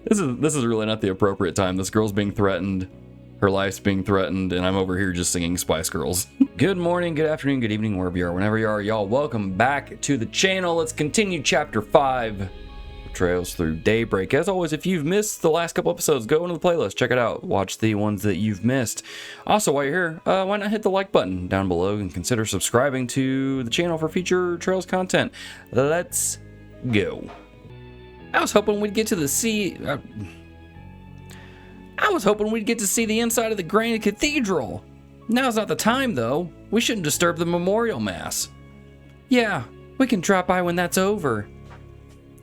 This is really not the appropriate time. This girl's being threatened. Her life's being threatened, and I'm over here just singing Spice Girls. Good morning, good afternoon, good evening, wherever you are, whenever you are, y'all. Welcome back to the channel. Let's continue Chapter 5, Trails Through Daybreak. As always, if you've missed the last couple episodes, go into the playlist, check it out, watch the ones that you've missed. Also, while you're here, why not hit the like button down below and consider subscribing to the channel for future Trails content. Let's go. I was hoping we'd get to see the inside of the Grand Cathedral. Now's not the time, though. We shouldn't disturb the memorial mass. Yeah, we can drop by when that's over.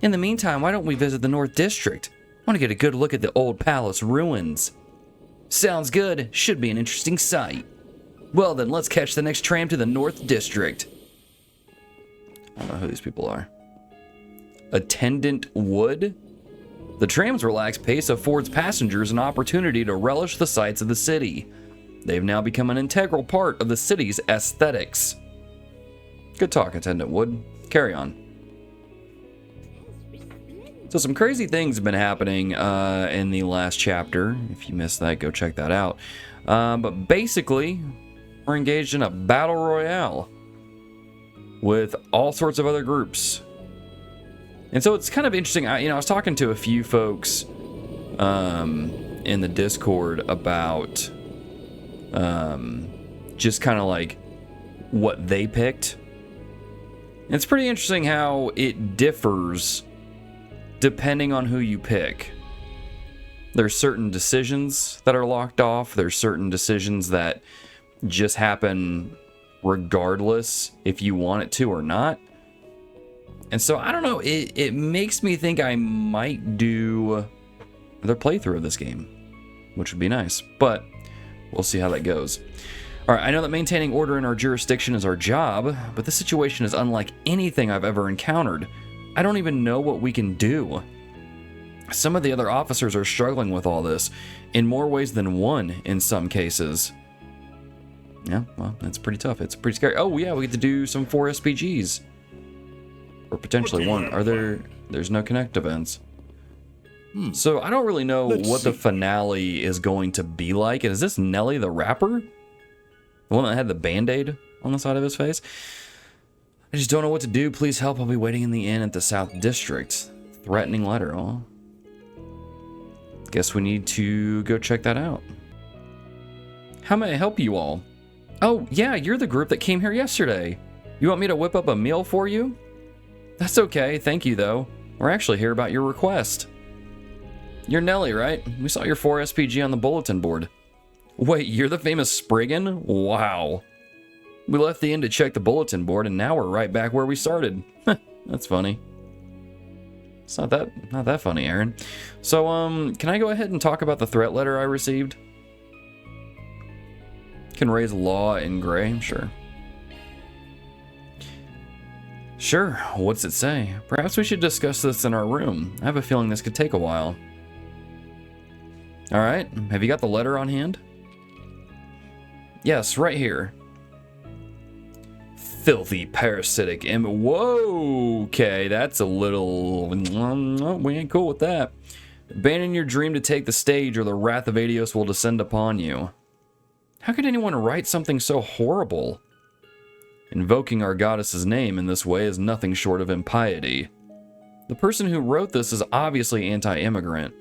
In the meantime, why don't we visit the North District? I want to get a good look at the old palace ruins. Sounds good. Should be an interesting sight. Well then, let's catch the next tram to the North District. I don't know who these people are. Attendant Wood? The tram's relaxed pace affords passengers an opportunity to relish the sights of the city. They've now become an integral part of the city's aesthetics. Good talk, Attendant Wood. Carry on. So some crazy things have been happening in the last chapter. If you missed that, go check that out. But basically, we're engaged in a battle royale with all sorts of other groups. And so it's kind of interesting. I was talking to a few folks in the Discord about just kind of like what they picked. And it's pretty interesting how it differs depending on who you pick. There's certain decisions that are locked off. There's certain decisions that just happen regardless if you want it to or not. And so, I don't know, it makes me think I might do another playthrough of this game, which would be nice, but we'll see how that goes. All right, I know that maintaining order in our jurisdiction is our job, but this situation is unlike anything I've ever encountered. I don't even know what we can do. Some of the other officers are struggling with all this, in more ways than one in some cases. Yeah, well, that's pretty tough. It's pretty scary. Oh yeah, we get to do some 4 SPGs. Or potentially one. There's no connect events. So I don't really know what the finale is going to be like. Is this Nelly the rapper? The one that had the band-aid on the side of his face? I just don't know what to do. Please help. I'll be waiting in the inn at the South District. Threatening letter. Oh. Guess we need to go check that out. How may I help you all? Oh, yeah, you're the group that came here yesterday. You want me to whip up a meal for you? That's okay, thank you though. We're actually here about your request. You're Nelly, right? We saw your 4 SPG on the bulletin board. Wait, you're the famous Spriggan? Wow. We left the inn to check the bulletin board and now we're right back where we started. That's funny. It's not that funny, Aaron. So, can I go ahead and talk about the threat letter I received? Can raise law in gray? Sure. Sure, what's it say? Perhaps we should discuss this in our room. I have a feeling this could take a while. Alright, have you got the letter on hand? Yes, right here. Filthy, parasitic, whoa, okay, that's a little... we ain't cool with that. Abandon your dream to take the stage or the wrath of Adios will descend upon you. How could anyone write something so horrible? Invoking our goddess's name in this way is nothing short of impiety. The person who wrote this is obviously anti-immigrant.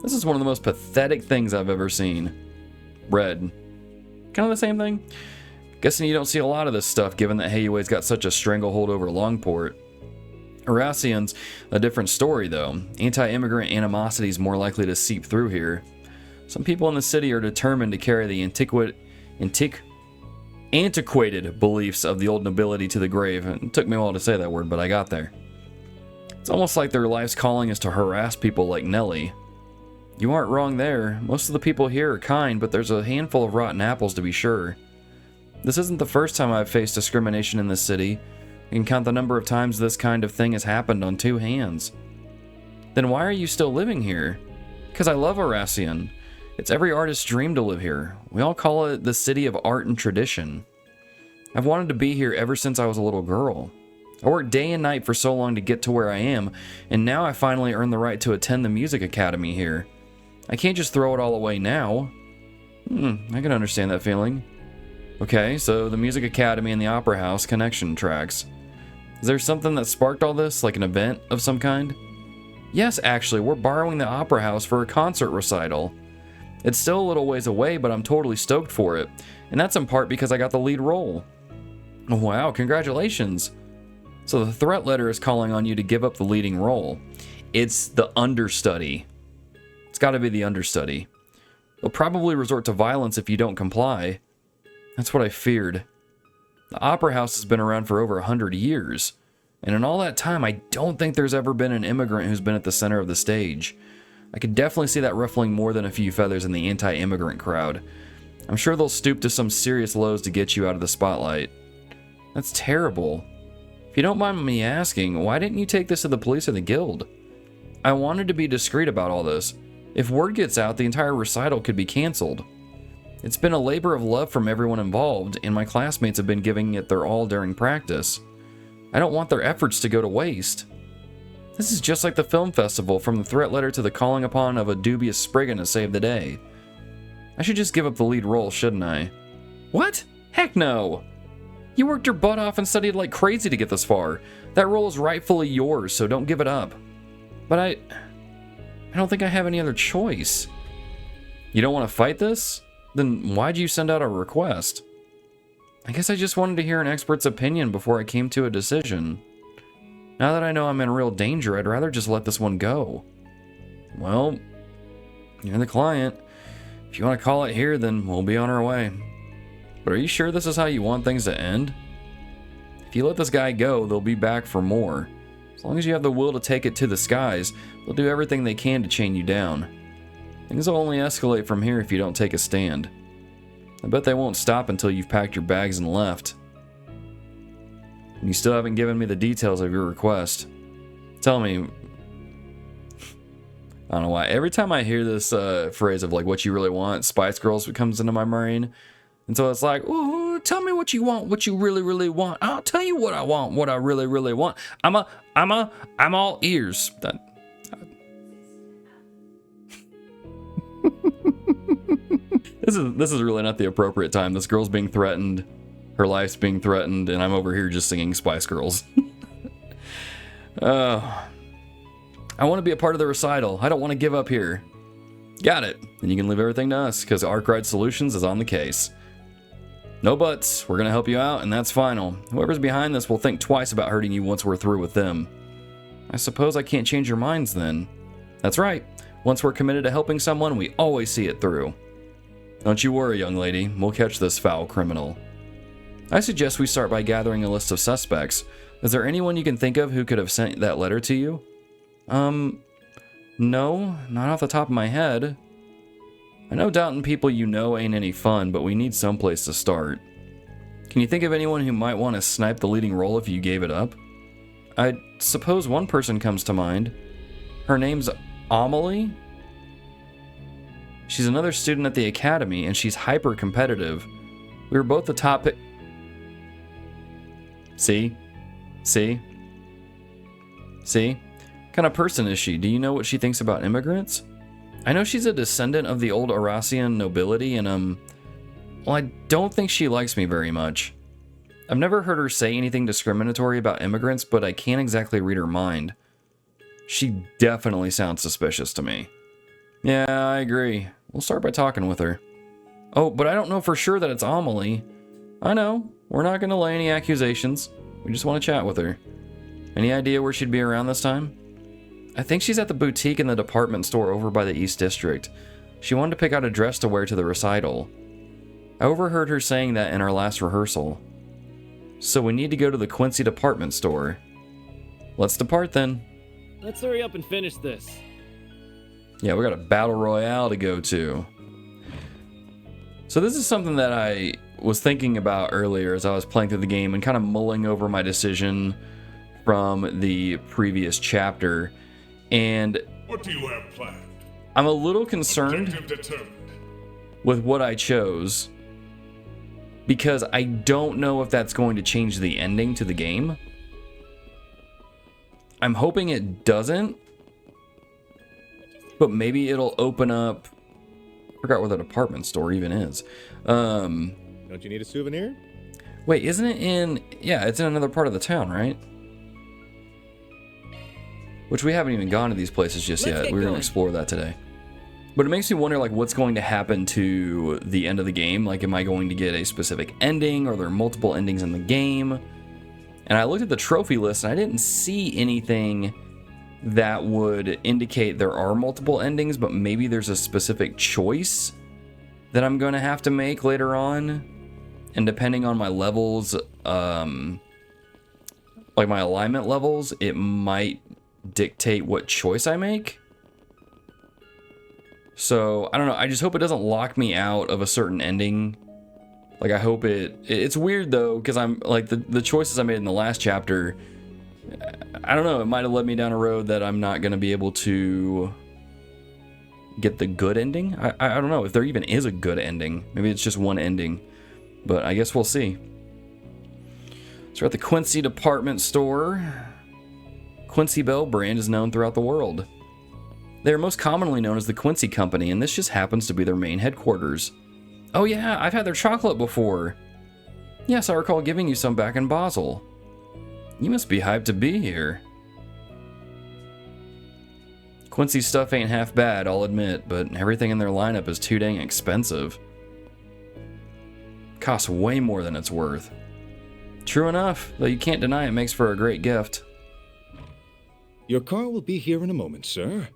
This is one of the most pathetic things I've ever seen. Read. Kind of the same thing? Guessing you don't see a lot of this stuff given that Hayue's got such a stranglehold over Longport. Oracion's a different story though. Anti-immigrant animosity is more likely to seep through here. Some people in the city are determined to carry the antiquated beliefs of the old nobility to the grave. It took me a while to say that word, but I got there. It's almost like their life's calling is to harass people like Nelly. You aren't wrong there. Most of the people here are kind, but there's a handful of rotten apples to be sure. This isn't the first time I've faced discrimination in this city. You can count the number of times this kind of thing has happened on 2 hands. Then why are you still living here? Because I love Oracion. It's every artist's dream to live here. We all call it the city of art and tradition. I've wanted to be here ever since I was a little girl. I worked day and night for so long to get to where I am, and now I finally earned the right to attend the music academy here. I can't just throw it all away now. I can understand that feeling. Okay, so the music academy and the opera house connection tracks. Is there something that sparked all this, like an event of some kind? Yes, actually, we're borrowing the opera house for a concert recital. It's still a little ways away, but I'm totally stoked for it, and that's in part because I got the lead role. Wow, congratulations. So the threat letter is calling on you to give up the leading role. It's the understudy. It's got to be the understudy. They'll probably resort to violence if you don't comply. That's what I feared. The opera house has been around for over 100 years, and in all that time, I don't think there's ever been an immigrant who's been at the center of the stage. I could definitely see that ruffling more than a few feathers in the anti-immigrant crowd. I'm sure they'll stoop to some serious lows to get you out of the spotlight. That's terrible. If you don't mind me asking, why didn't you take this to the police or the guild? I wanted to be discreet about all this. If word gets out, the entire recital could be canceled. It's been a labor of love from everyone involved, and my classmates have been giving it their all during practice. I don't want their efforts to go to waste. This is just like the film festival, from the threat letter to the calling upon of a dubious Spriggan to save the day. I should just give up the lead role, shouldn't I? What? Heck no! You worked your butt off and studied like crazy to get this far. That role is rightfully yours, so don't give it up. But I don't think I have any other choice. You don't want to fight this? Then why'd you send out a request? I guess I just wanted to hear an expert's opinion before I came to a decision. Now that I know I'm in real danger, I'd rather just let this one go. Well, you're the client. If you want to call it here, then we'll be on our way. But are you sure this is how you want things to end? If you let this guy go, they'll be back for more. As long as you have the will to take it to the skies, they'll do everything they can to chain you down. Things will only escalate from here if you don't take a stand. I bet they won't stop until you've packed your bags and left. And you still haven't given me the details of your request. Tell me... I don't know why. Every time I hear this phrase of like what you really want, Spice Girls comes into my brain. And so it's like, ooh, tell me what you want, what you really, really want. I'll tell you what I want, what I really, really want. I'm all ears. This is really not the appropriate time. This girl's being threatened, her life's being threatened, and I'm over here just singing Spice Girls. I want to be a part of the recital. I don't want to give up here. Got it. Then you can leave everything to us, because Arkride Solutions is on the case. No buts. We're going to help you out, and that's final. Whoever's behind this will think twice about hurting you once we're through with them. I suppose I can't change your minds then. That's right. Once we're committed to helping someone, we always see it through. Don't you worry, young lady. We'll catch this foul criminal. I suggest we start by gathering a list of suspects. Is there anyone you can think of who could have sent that letter to you? No, not off the top of my head. I know doubting people you know ain't any fun, but we need someplace to start. Can you think of anyone who might want to snipe the leading role if you gave it up? I suppose one person comes to mind. Her name's Amelie? She's another student at the academy, and she's hyper competitive. We were both the top pick. See? What kind of person is she? Do you know what she thinks about immigrants? I know she's a descendant of the old Oracion nobility, and well, I don't think she likes me very much. I've never heard her say anything discriminatory about immigrants, but I can't exactly read her mind. She definitely sounds suspicious to me. Yeah, I agree. We'll start by talking with her. Oh, but I don't know for sure that it's Amelie. I know. We're not going to lay any accusations. We just want to chat with her. Any idea where she'd be around this time? I think she's at the boutique in the department store over by the East District. She wanted to pick out a dress to wear to the recital. I overheard her saying that in our last rehearsal. So we need to go to the Quincy department store. Let's depart then. Let's hurry up and finish this. Yeah, we got a battle royale to go to. So this is something that I was thinking about earlier as I was playing through the game and kind of mulling over my decision from the previous chapter. And what do you have planned? I'm a little concerned with what I chose, because I don't know if that's going to change the ending to the game. I'm hoping it doesn't. But maybe it'll open up... I forgot where the department store even is. Don't you need a souvenir? Wait, isn't it in... Yeah, it's in another part of the town, right? Which we haven't even gone to these places just yet. We're going to explore that today. But it makes me wonder, like, what's going to happen to the end of the game. Like, am I going to get a specific ending? Are there multiple endings in the game? And I looked at the trophy list, and I didn't see anything that would indicate there are multiple endings, but maybe there's a specific choice that I'm going to have to make later on. And depending on my levels, like my alignment levels, it might dictate what choice I make. So, I don't know, I just hope it doesn't lock me out of a certain ending. Like, I hope it's weird though, because I'm, like, the choices I made in the last chapter, I don't know, it might have led me down a road that I'm not going to be able to get the good ending. I don't know if there even is a good ending. Maybe it's just one ending, but I guess we'll see. So we're at the Quincy department store. Quincy Bell brand is known throughout the world. They are most commonly known as the Quincy Company, and this just happens to be their main headquarters. Oh yeah, I've had their chocolate before. Yes, I recall giving you some back in Basel. You must be hyped to be here. Quincy stuff ain't half bad, I'll admit, but everything in their lineup is too dang expensive. Costs way more than it's worth. True enough, though you can't deny it makes for a great gift. Your car will be here in a moment, sir.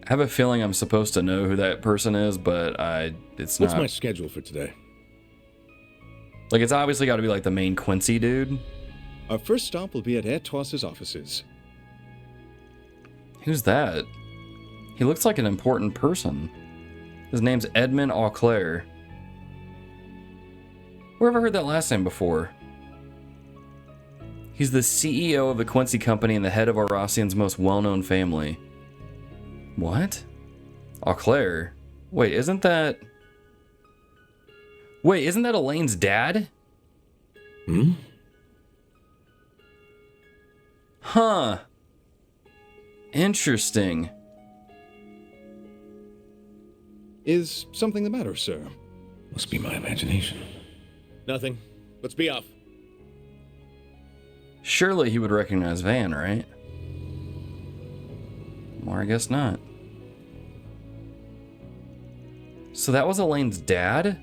I have a feeling I'm supposed to know who that person is, but it's not. What's my schedule for today? Like, it's obviously got to be like the main Quincy dude. Our first stop will be at Atoss's offices. Who's that? He looks like an important person. His name's Edmund Auclair. Where have I heard that last name before? He's the CEO of the Quincy Company and the head of Oracion's most well-known family. What? Auclair? Wait, isn't that Elaine's dad? Hmm? Huh. Interesting. Is something the matter, sir? Must be my imagination. Nothing. Let's be off. Surely he would recognize Van, right? Or I guess not. So that was Elaine's dad?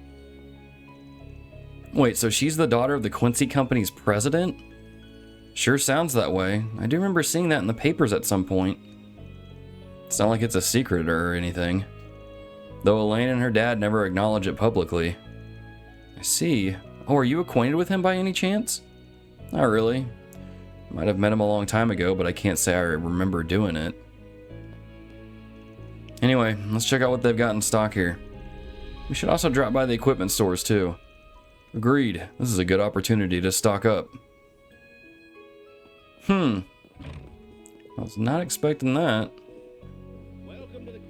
Wait, so she's the daughter of the Quincy Company's president? Sure sounds that way. I do remember seeing that in the papers at some point. It's not like it's a secret or anything. Though Elaine and her dad never acknowledge it publicly. I see. Oh, are you acquainted with him by any chance? Not really. Might have met him a long time ago, but I can't say I remember doing it. Anyway, let's check out what they've got in stock here. We should also drop by the equipment stores too. Agreed. This is a good opportunity to stock up. I was not expecting that.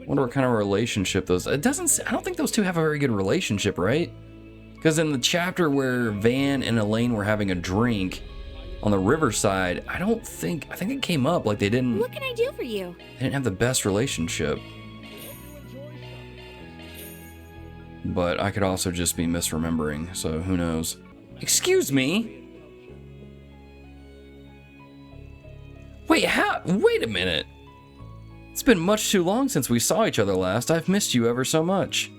Wonder what kind of relationship those... I don't think those two have a very good relationship, right? Because in the chapter where Van and Elaine were having a drink on the riverside, I think it came up like they didn't... What can I do for you? They didn't have the best relationship. But I could also just be misremembering, so who knows. Excuse me? Wait a minute. It's been much too long since we saw each other last. I've missed you ever so much.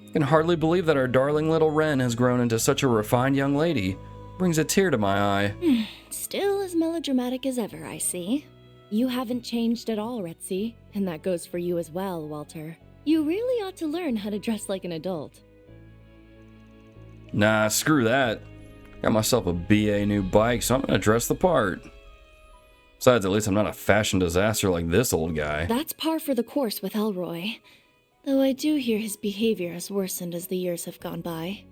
I can hardly believe that our darling little Wren has grown into such a refined young lady. Brings a tear to my eye. Still as melodramatic as ever, I see. You haven't changed at all, Retzi, and that goes for you as well, Walter. You really ought to learn how to dress like an adult. Nah, screw that. Got myself a BA new bike, so I'm gonna dress the part. Besides, at least I'm not a fashion disaster like this old guy. That's par for the course with Elroy. Though I do hear his behavior has worsened as the years have gone by.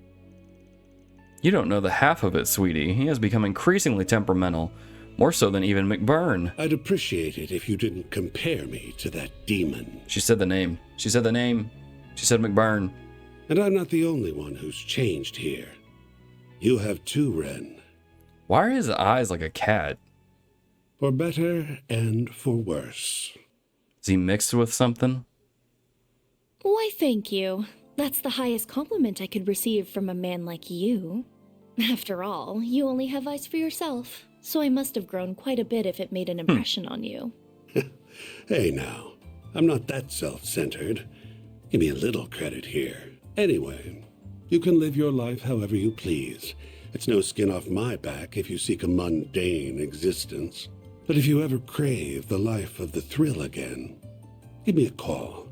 You don't know the half of it, sweetie. He has become increasingly temperamental. More so than even McBurn. I'd appreciate it if you didn't compare me to that demon. She said the name. She said McBurn. And I'm not the only one who's changed here. You have too, Ren. Why are his eyes like a cat? For better and for worse. Is he mixed with something? Why, thank you. That's the highest compliment I could receive from a man like you. After all, you only have eyes for yourself, so I must have grown quite a bit if it made an impression on you. Hey now, I'm not that self-centered. Give me a little credit here. Anyway, you can live your life however you please. It's no skin off my back if you seek a mundane existence. But if you ever crave the life of the thrill again, give me a call.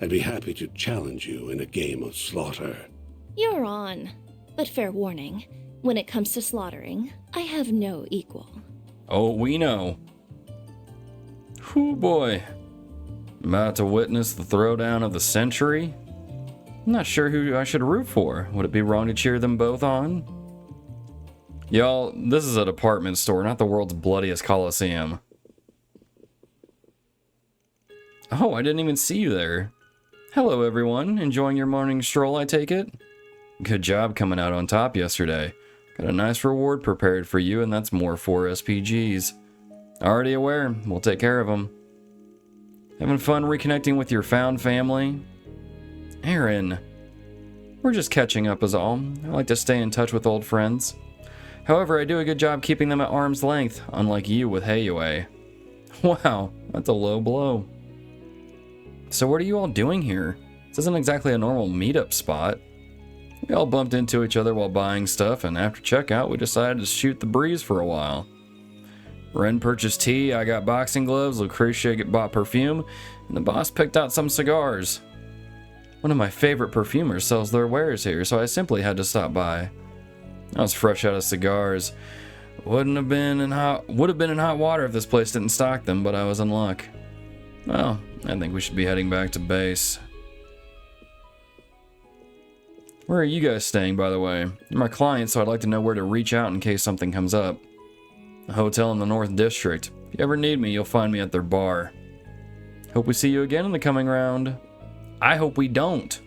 I'd be happy to challenge you in a game of slaughter. You're on. But fair warning, when it comes to slaughtering, I have no equal. Oh, we know. Whew, boy. About to witness the throwdown of the century? I'm not sure who I should root for. Would it be wrong to cheer them both on? Y'all, this is a department store, not the world's bloodiest coliseum. Oh, I didn't even see you there. Hello, everyone. Enjoying your morning stroll, I take it? Good job coming out on top yesterday. Got a nice reward prepared for you, and that's more 4 SPGs. Already aware. We'll take care of them. Having fun reconnecting with your found family? Aaron. We're just catching up is all. I like to stay in touch with old friends. However, I do a good job keeping them at arm's length, unlike you with Hayue. Wow, that's a low blow. So what are you all doing here? This isn't exactly a normal meetup spot. We all bumped into each other while buying stuff, and after checkout, we decided to shoot the breeze for a while. Ren purchased tea, I got boxing gloves, Lucretia bought perfume, and the boss picked out some cigars. One of my favorite perfumers sells their wares here, so I simply had to stop by. I was fresh out of cigars. Would have been in hot water if this place didn't stock them, but I was in luck. Well, I think we should be heading back to base. Where are you guys staying, by the way? You're my client, so I'd like to know where to reach out in case something comes up. A hotel in the North District. If you ever need me, you'll find me at their bar. Hope we see you again in the coming round. I hope we don't.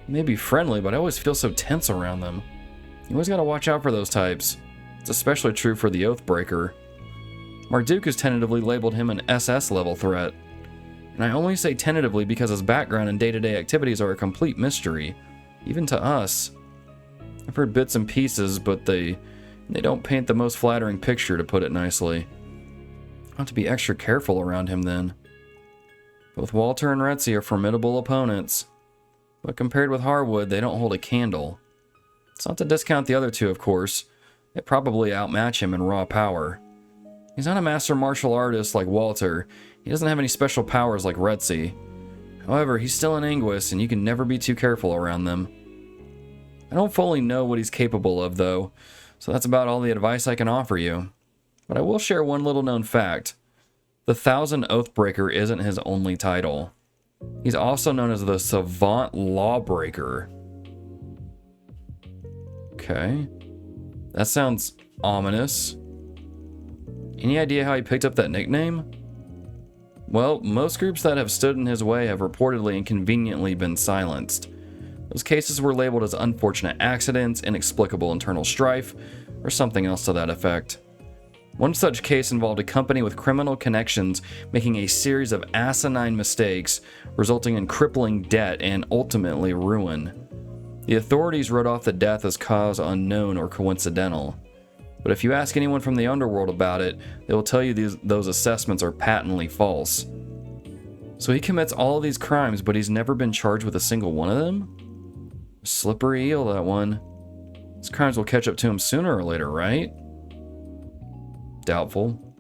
May be friendly, but I always feel so tense around them. You always gotta watch out for those types. It's especially true for the Oathbreaker. Marduk has tentatively labeled him an SS level threat. And I only say tentatively because his background and day-to-day activities are a complete mystery, even to us. I've heard bits and pieces, but they don't paint the most flattering picture, to put it nicely. I'll have to be extra careful around him then. Both Walter and Retzi are formidable opponents, but compared with Harwood, they don't hold a candle. It's not to discount the other two, of course. They probably outmatch him in raw power. He's not a master martial artist like Walter. He doesn't have any special powers like Retzi. However, he's still an Anguis, and you can never be too careful around them. I don't fully know what he's capable of, though, so that's about all the advice I can offer you. But I will share one little known fact. The 1000 Oathbreaker isn't his only title. He's also known as the Savant Lawbreaker. Okay. That sounds ominous. Any idea how he picked up that nickname? Well, most groups that have stood in his way have reportedly and conveniently been silenced. Those cases were labeled as unfortunate accidents, inexplicable internal strife, or something else to that effect. One such case involved a company with criminal connections making a series of asinine mistakes, resulting in crippling debt and ultimately ruin. The authorities wrote off the death as cause unknown or coincidental. But if you ask anyone from the underworld about it, they will tell you those assessments are patently false. So he commits all of these crimes, but he's never been charged with a single one of them? Slippery eel, that one. His crimes will catch up to him sooner or later, right? Doubtful.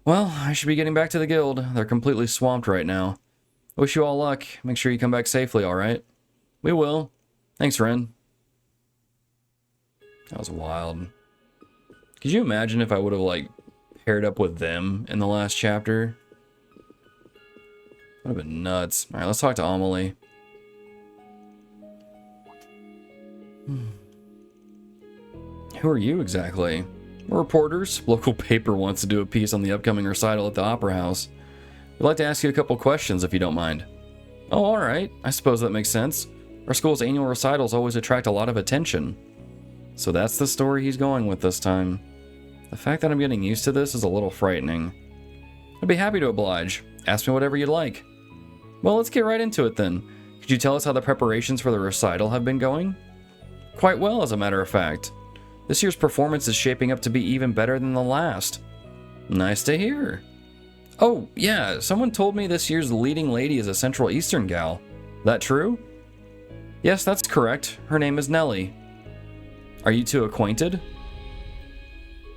Well, I should be getting back to the guild. They're completely swamped right now. Wish you all luck. Make sure you come back safely, alright? We will. Thanks, Ren. That was wild. Could you imagine if I would have, paired up with them in the last chapter? That would have been nuts. Alright, let's talk to Amelie. Who are you exactly? We're reporters. Local paper wants to do a piece on the upcoming recital at the Opera House. We'd like to ask you a couple questions if you don't mind. Oh, alright. I suppose that makes sense. Our school's annual recitals always attract a lot of attention. So that's the story he's going with this time. The fact that I'm getting used to this is a little frightening. I'd be happy to oblige. Ask me whatever you'd like. Well, let's get right into it then. Could you tell us how the preparations for the recital have been going? Quite well, as a matter of fact. This year's performance is shaping up to be even better than the last. Nice to hear. Oh, yeah, someone told me this year's leading lady is a Central Eastern gal. That true? Yes, that's correct. Her name is Nellie. Are you two acquainted?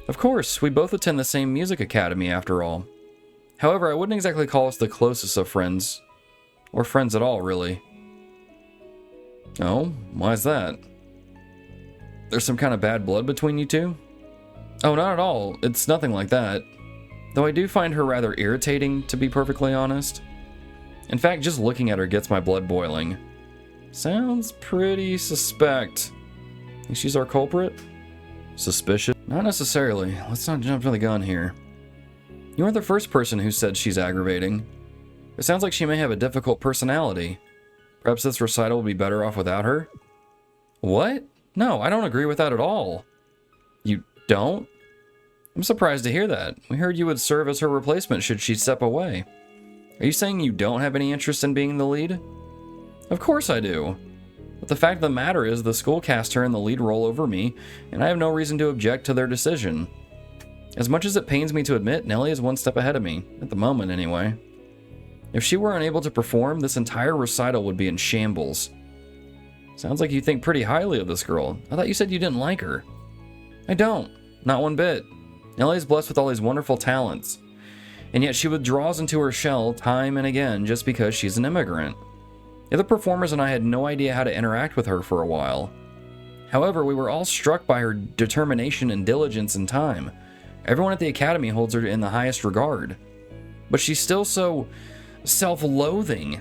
Of course, we both attend the same music academy after all. However, I wouldn't exactly call us the closest of friends. Or friends at all, really. Oh, why's that? There's some kind of bad blood between you two? Oh, not at all. It's nothing like that. Though I do find her rather irritating, to be perfectly honest. In fact, just looking at her gets my blood boiling. Sounds pretty suspect. Think she's our culprit? Suspicious? Not necessarily. Let's not jump to the gun here. You aren't the first person who said she's aggravating. It sounds like she may have a difficult personality. Perhaps this recital will be better off without her? What? No, I don't agree with that at all. You don't? I'm surprised to hear that. We heard you would serve as her replacement should she step away. Are you saying you don't have any interest in being the lead? Of course I do. But the fact of the matter is the school cast her in the lead role over me, and I have no reason to object to their decision. As much as it pains me to admit, Nellie is one step ahead of me, at the moment anyway. If she were unable to perform, this entire recital would be in shambles. Sounds like you think pretty highly of this girl. I thought you said you didn't like her. I don't. Not one bit. Nellie is blessed with all these wonderful talents. And yet she withdraws into her shell time and again just because she's an immigrant. The other performers and I had no idea how to interact with her for a while. However, we were all struck by her determination and diligence in time. Everyone at the academy holds her in the highest regard. But she's still so self-loathing.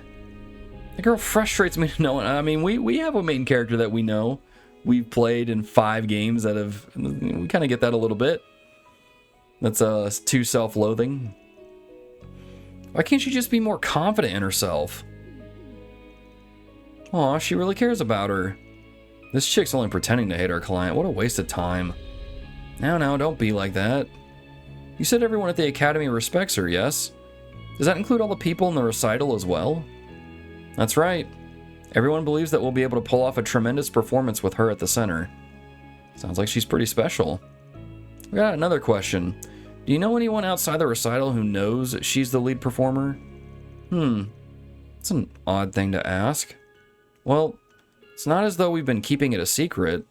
The girl frustrates me to no one. I mean, we have a main character that we know. We've played in 5 games that have... We kind of get that a little bit. That's too self-loathing. Why can't she just be more confident in herself? Aw, she really cares about her. This chick's only pretending to hate our client. What a waste of time. Now, don't be like that. You said everyone at the academy respects her, yes? Does that include all the people in the recital as well? That's right. Everyone believes that we'll be able to pull off a tremendous performance with her at the center. Sounds like she's pretty special. We got another question. Do you know anyone outside the recital who knows she's the lead performer? It's an odd thing to ask. Well, it's not as though we've been keeping it a secret,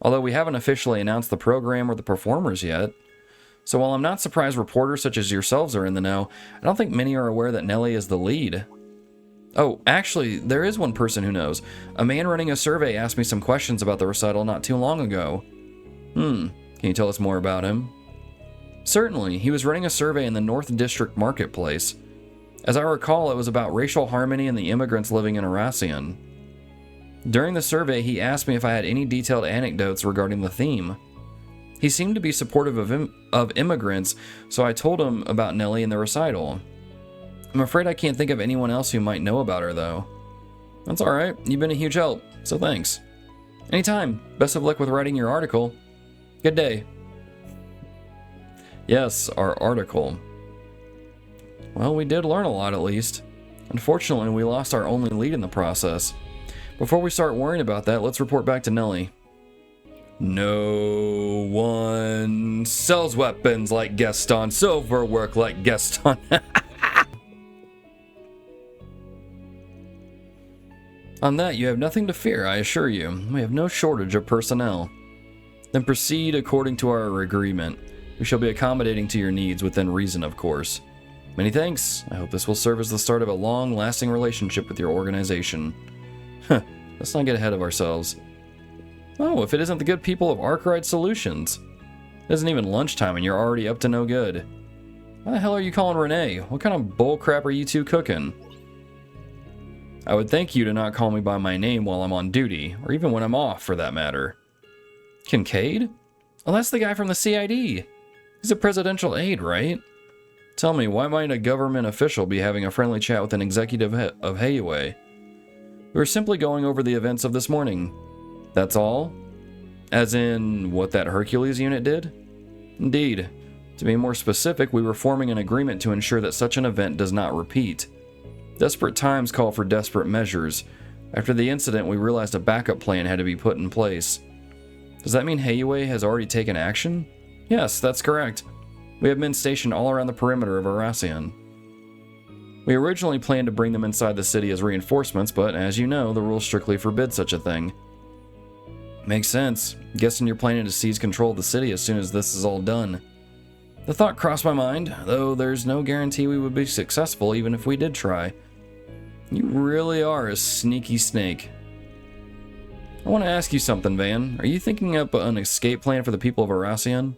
although we haven't officially announced the program or the performers yet. So while I'm not surprised reporters such as yourselves are in the know, I don't think many are aware that Nellie is the lead. Oh, actually, there is one person who knows. A man running a survey asked me some questions about the recital not too long ago. Can you tell us more about him? Certainly, he was running a survey in the North District Marketplace. As I recall, it was about racial harmony and the immigrants living in Oracion. During the survey, he asked me if I had any detailed anecdotes regarding the theme. He seemed to be supportive of immigrants, so I told him about Nellie and the recital. I'm afraid I can't think of anyone else who might know about her, though. That's alright, you've been a huge help, so thanks. Anytime. Best of luck with writing your article. Good day. Yes, our article. Well, we did learn a lot at least. Unfortunately, we lost our only lead in the process. Before we start worrying about that, let's report back to Nellie. No one sells weapons like Gaston, silver work like Gaston. On that, you have nothing to fear, I assure you. We have no shortage of personnel. Then proceed according to our agreement. We shall be accommodating to your needs within reason, of course. Many thanks. I hope this will serve as the start of a long-lasting relationship with your organization. Let's not get ahead of ourselves. Oh, if it isn't the good people of Arkride Solutions. It isn't even lunchtime and you're already up to no good. Why the hell are you calling Renee? What kind of bullcrap are you two cooking? I would thank you to not call me by my name while I'm on duty, or even when I'm off, for that matter. Kincaid? Oh, that's the guy from the CID. He's a presidential aide, right? Tell me, why might a government official be having a friendly chat with an executive of Heyue? We were simply going over the events of this morning. That's all? As in, what that Hercules unit did? Indeed. To be more specific, we were forming an agreement to ensure that such an event does not repeat. Desperate times call for desperate measures. After the incident, we realized a backup plan had to be put in place. Does that mean Heyue has already taken action? Yes, that's correct. We have men stationed all around the perimeter of Oracion. We originally planned to bring them inside the city as reinforcements, but as you know, the rules strictly forbid such a thing. Makes sense. Guessing you're planning to seize control of the city as soon as this is all done. The thought crossed my mind, though there's no guarantee we would be successful even if we did try. You really are a sneaky snake. I want to ask you something, Van. Are you thinking up an escape plan for the people of Oracion?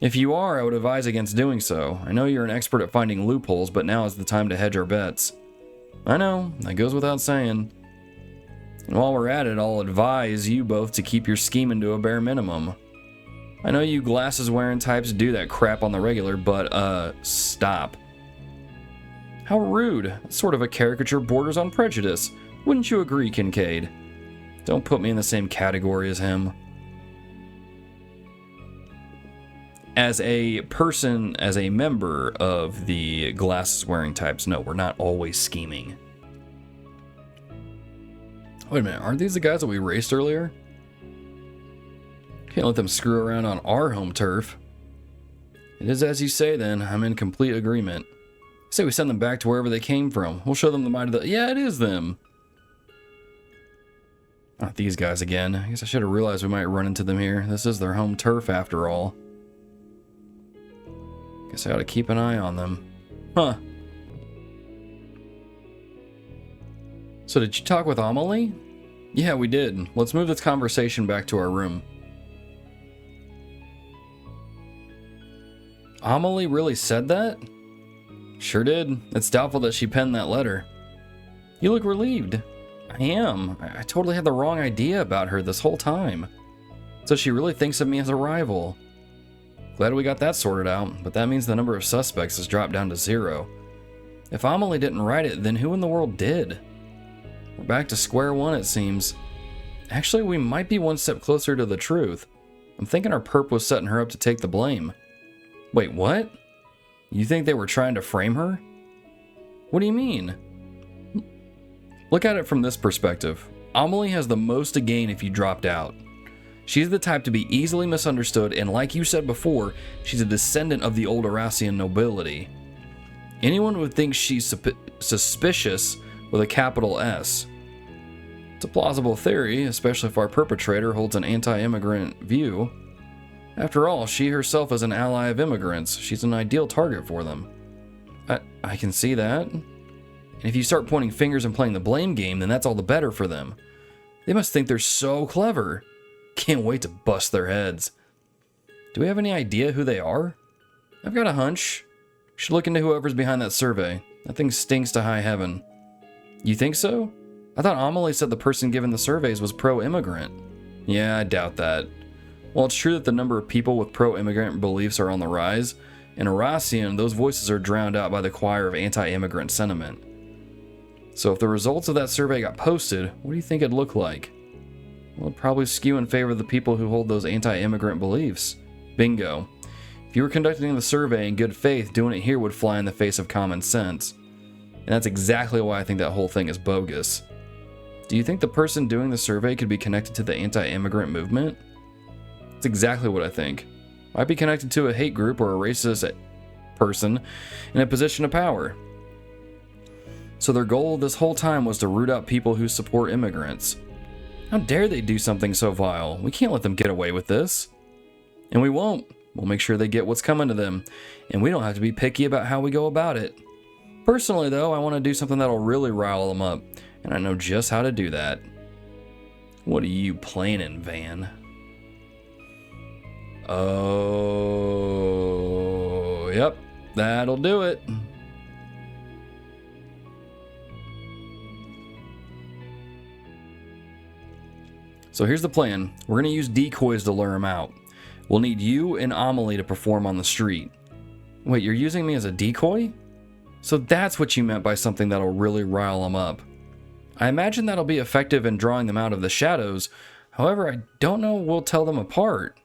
If you are, I would advise against doing so. I know you're an expert at finding loopholes, but now is the time to hedge our bets. I know, that goes without saying. And while we're at it, I'll advise you both to keep your scheming to a bare minimum. I know you glasses-wearing types do that crap on the regular, but, stop. How rude. That sort of a caricature borders on prejudice. Wouldn't you agree, Kincaid? Don't put me in the same category as him. As a person, as a member of the glasses-wearing types, no, we're not always scheming. Wait a minute, aren't these the guys that we raced earlier? Can't let them screw around on our home turf. It is as you say then, I'm in complete agreement. I say we send them back to wherever they came from. We'll show them the might of the... Yeah, it is them. Not these guys again. I guess I should have realized we might run into them here. This is their home turf after all. Guess I ought to keep an eye on them. Huh. So did you talk with Amelie? Yeah, we did. Let's move this conversation back to our room. Amelie really said that? Sure did. It's doubtful that she penned that letter. You look relieved. I am. I totally had the wrong idea about her this whole time. So she really thinks of me as a rival. Glad we got that sorted out, but that means the number of suspects has dropped down to 0. If Amelie didn't write it, then who in the world did? We're back to square one, it seems. Actually, we might be one step closer to the truth. I'm thinking our perp was setting her up to take the blame. Wait, what? You think they were trying to frame her? What do you mean? Look at it from this perspective. Amelie has the most to gain if you dropped out. She's the type to be easily misunderstood, and like you said before, she's a descendant of the old Oracion nobility. Anyone would think she's suspicious with a capital S. It's a plausible theory, especially if our perpetrator holds an anti-immigrant view. After all, she herself is an ally of immigrants. She's an ideal target for them. I can see that. And if you start pointing fingers and playing the blame game, then that's all the better for them. They must think they're so clever. Can't wait to bust their heads. Do we have any idea who they are? I've got a hunch. Should look into whoever's behind that survey. That thing stinks to high heaven. You think so? I thought Amelie said the person given the surveys was pro-immigrant. Yeah, I doubt that. While it's true that the number of people with pro-immigrant beliefs are on the rise, in Oracion, those voices are drowned out by the choir of anti-immigrant sentiment. So if the results of that survey got posted, what do you think it'd look like? Well, it'd probably skew in favor of the people who hold those anti-immigrant beliefs. Bingo. If you were conducting the survey in good faith, doing it here would fly in the face of common sense. And that's exactly why I think that whole thing is bogus. Do you think the person doing the survey could be connected to the anti-immigrant movement? That's exactly what I think. Might be connected to a hate group or a racist person in a position of power. So their goal this whole time was to root out people who support immigrants. How dare they do something so vile? We can't let them get away with this. And we won't. We'll make sure they get what's coming to them. And we don't have to be picky about how we go about it. Personally, though, I want to do something that'll really rile them up. And I know just how to do that. What are you planning, Van? Oh, yep. That'll do it. So here's the plan. We're going to use decoys to lure him out. We'll need you and Amelie to perform on the street. Wait, you're using me as a decoy? So that's what you meant by something that'll really rile them up. I imagine that'll be effective in drawing them out of the shadows. However, I don't know we'll tell them apart.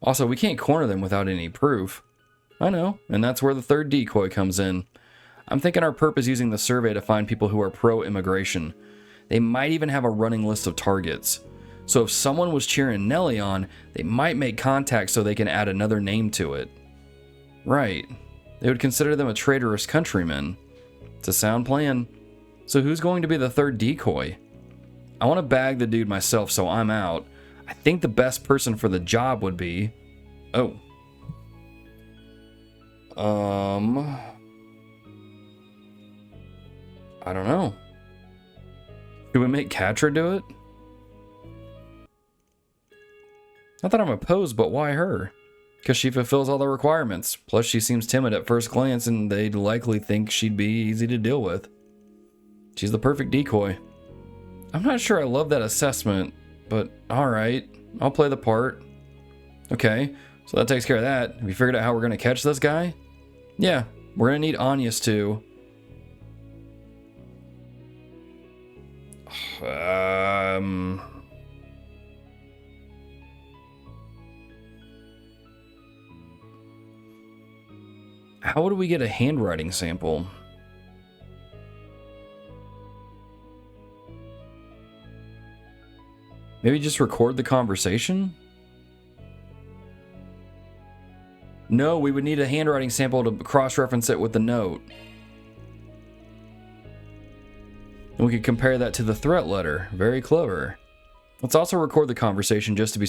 Also, we can't corner them without any proof. I know, and that's where the third decoy comes in. I'm thinking our perp is using the survey to find people who are pro-immigration. They might even have a running list of targets. So if someone was cheering Nelly on, they might make contact so they can add another name to it. Right. They would consider them a traitorous countryman. It's a sound plan. So who's going to be the third decoy? I want to bag the dude myself, so I'm out. I think the best person for the job would be... Oh. I don't know. Should we make Katra do it? Not that I'm opposed, but why her? Because she fulfills all the requirements. Plus, she seems timid at first glance, and they'd likely think she'd be easy to deal with. She's the perfect decoy. I'm not sure I love that assessment, but alright. I'll play the part. Okay, so that takes care of that. Have you figured out how we're going to catch this guy? Yeah, we're going to need Anya's too. How would we get a handwriting sample? Maybe just record the conversation? No, we would need a handwriting sample to cross-reference it with the note. And we could compare that to the threat letter. Very clever. Let's also record the conversation just to be...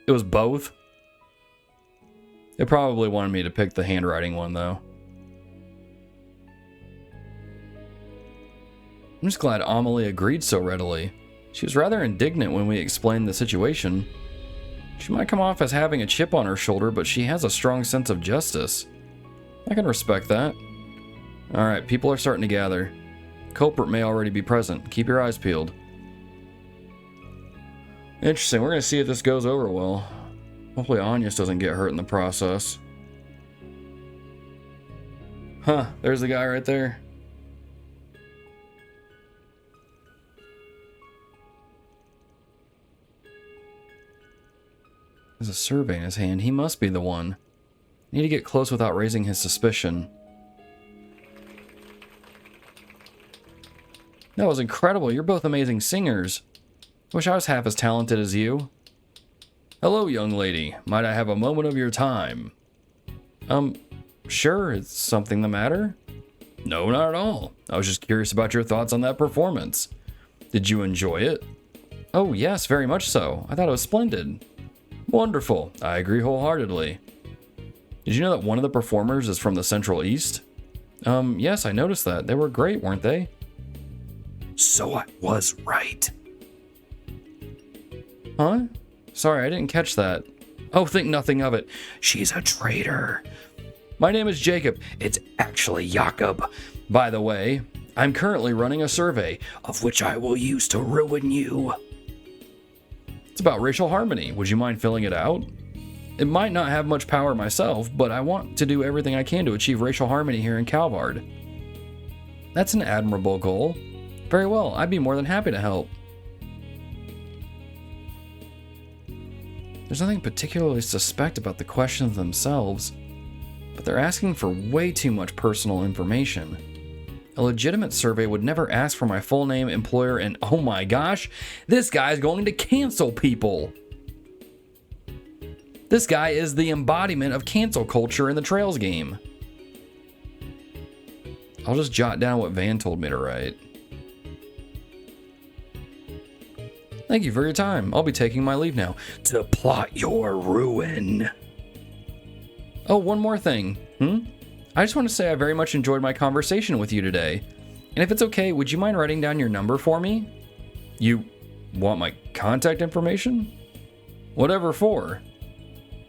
It was both? They probably wanted me to pick the handwriting one, though. I'm just glad Amelie agreed so readily. She was rather indignant when we explained the situation. She might come off as having a chip on her shoulder, but she has a strong sense of justice. I can respect that. Alright, people are starting to gather. Culprit may already be present. Keep your eyes peeled. Interesting, we're going to see if this goes over well. Hopefully Anyas doesn't get hurt in the process. Huh, there's the guy right there. There's a survey in his hand. He must be the one. Need to get close without raising his suspicion. That was incredible. You're both amazing singers. Wish I was half as talented as you. Hello, young lady. Might I have a moment of your time? Sure. Is something the matter? No, not at all. I was just curious about your thoughts on that performance. Did you enjoy it? Oh, yes, very much so. I thought it was splendid. Wonderful. I agree wholeheartedly. Did you know that one of the performers is from the Central East? Yes, I noticed that. They were great, weren't they? So I was right. Huh? Sorry, I didn't catch that. Oh, think nothing of it. She's a traitor. My name is Jacob. It's actually Jakob. By the way, I'm currently running a survey, of which I will use to ruin you. It's about racial harmony. Would you mind filling it out? It might not have much power myself, but I want to do everything I can to achieve racial harmony here in Calvard. That's an admirable goal. Very well, I'd be more than happy to help. There's nothing particularly suspect about the questions themselves, but they're asking for way too much personal information. A legitimate survey would never ask for my full name, employer, and oh my gosh, this guy's going to cancel people. This guy is the embodiment of cancel culture in the Trails game. I'll just jot down what Van told me to write. Thank you for your time. I'll be taking my leave now. To plot your ruin. Oh, one more thing. I just want to say I very much enjoyed my conversation with you today. And if it's okay, would you mind writing down your number for me? You want my contact information? Whatever for?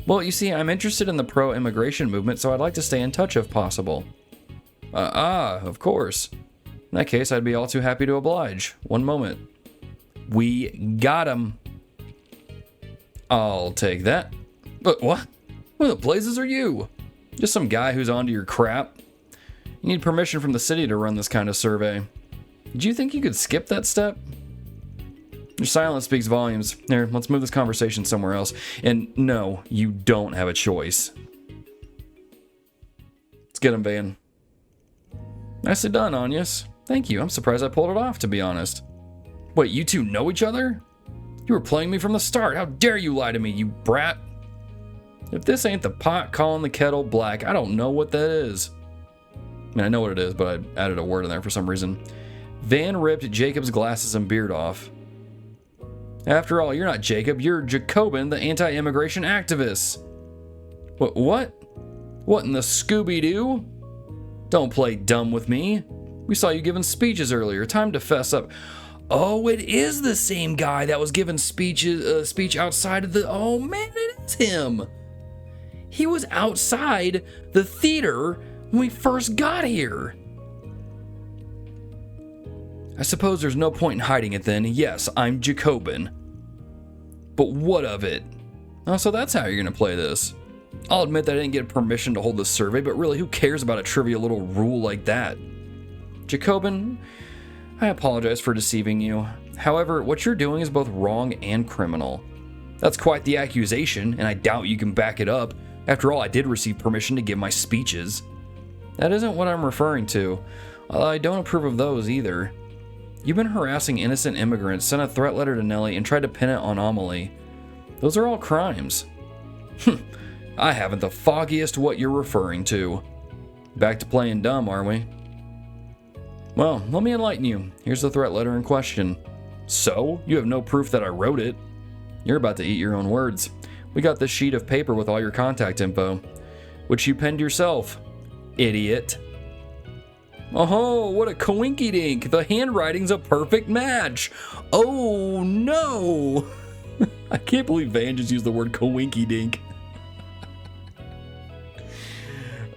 Well, you see, I'm interested in the pro-immigration movement, so I'd like to stay in touch if possible. Of course. In that case, I'd be all too happy to oblige. One moment. We got him. I'll take that. But what? What the blazes are you? Just some guy who's onto your crap? You need permission from the city to run this kind of survey. Do you think you could skip that step? Your silence speaks volumes. Here, let's move this conversation somewhere else. And no, you don't have a choice. Let's get him, Van. Nicely done, Anyas. Thank you. I'm surprised I pulled it off, to be honest. Wait, you two know each other? You were playing me from the start. How dare you lie to me, you brat? If this ain't the pot calling the kettle black, I don't know what that is. I mean, I know what it is, but I added a word in there for some reason. Van ripped Jacob's glasses and beard off. After all, you're not Jacob, you're Jacobin, the anti-immigration activist. What? What in the Scooby-Doo? Don't play dumb with me. We saw you giving speeches earlier. Time to fess up. Oh, it is the same guy that was giving speech outside of the... Oh, man, it is him. He was outside the theater when we first got here. I suppose there's no point in hiding it then. Yes, I'm Jacobin. But what of it? Oh, so that's how you're going to play this. I'll admit that I didn't get permission to hold this survey, but really, who cares about a trivial little rule like that? Jacobin, I apologize for deceiving you. However, what you're doing is both wrong and criminal. That's quite the accusation, and I doubt you can back it up. After all, I did receive permission to give my speeches. That isn't what I'm referring to. I don't approve of those either. You've been harassing innocent immigrants, sent a threat letter to Nellie, and tried to pin it on Amelie. Those are all crimes. I haven't the foggiest what you're referring to. Back to playing dumb, are we? Well, let me enlighten you. Here's the threat letter in question. So? You have no proof that I wrote it. You're about to eat your own words. We got this sheet of paper with all your contact info, which you penned yourself. Idiot. Oh, what a coinky-dink. The handwriting's a perfect match. Oh, no. I can't believe Van just used the word coinky-dink.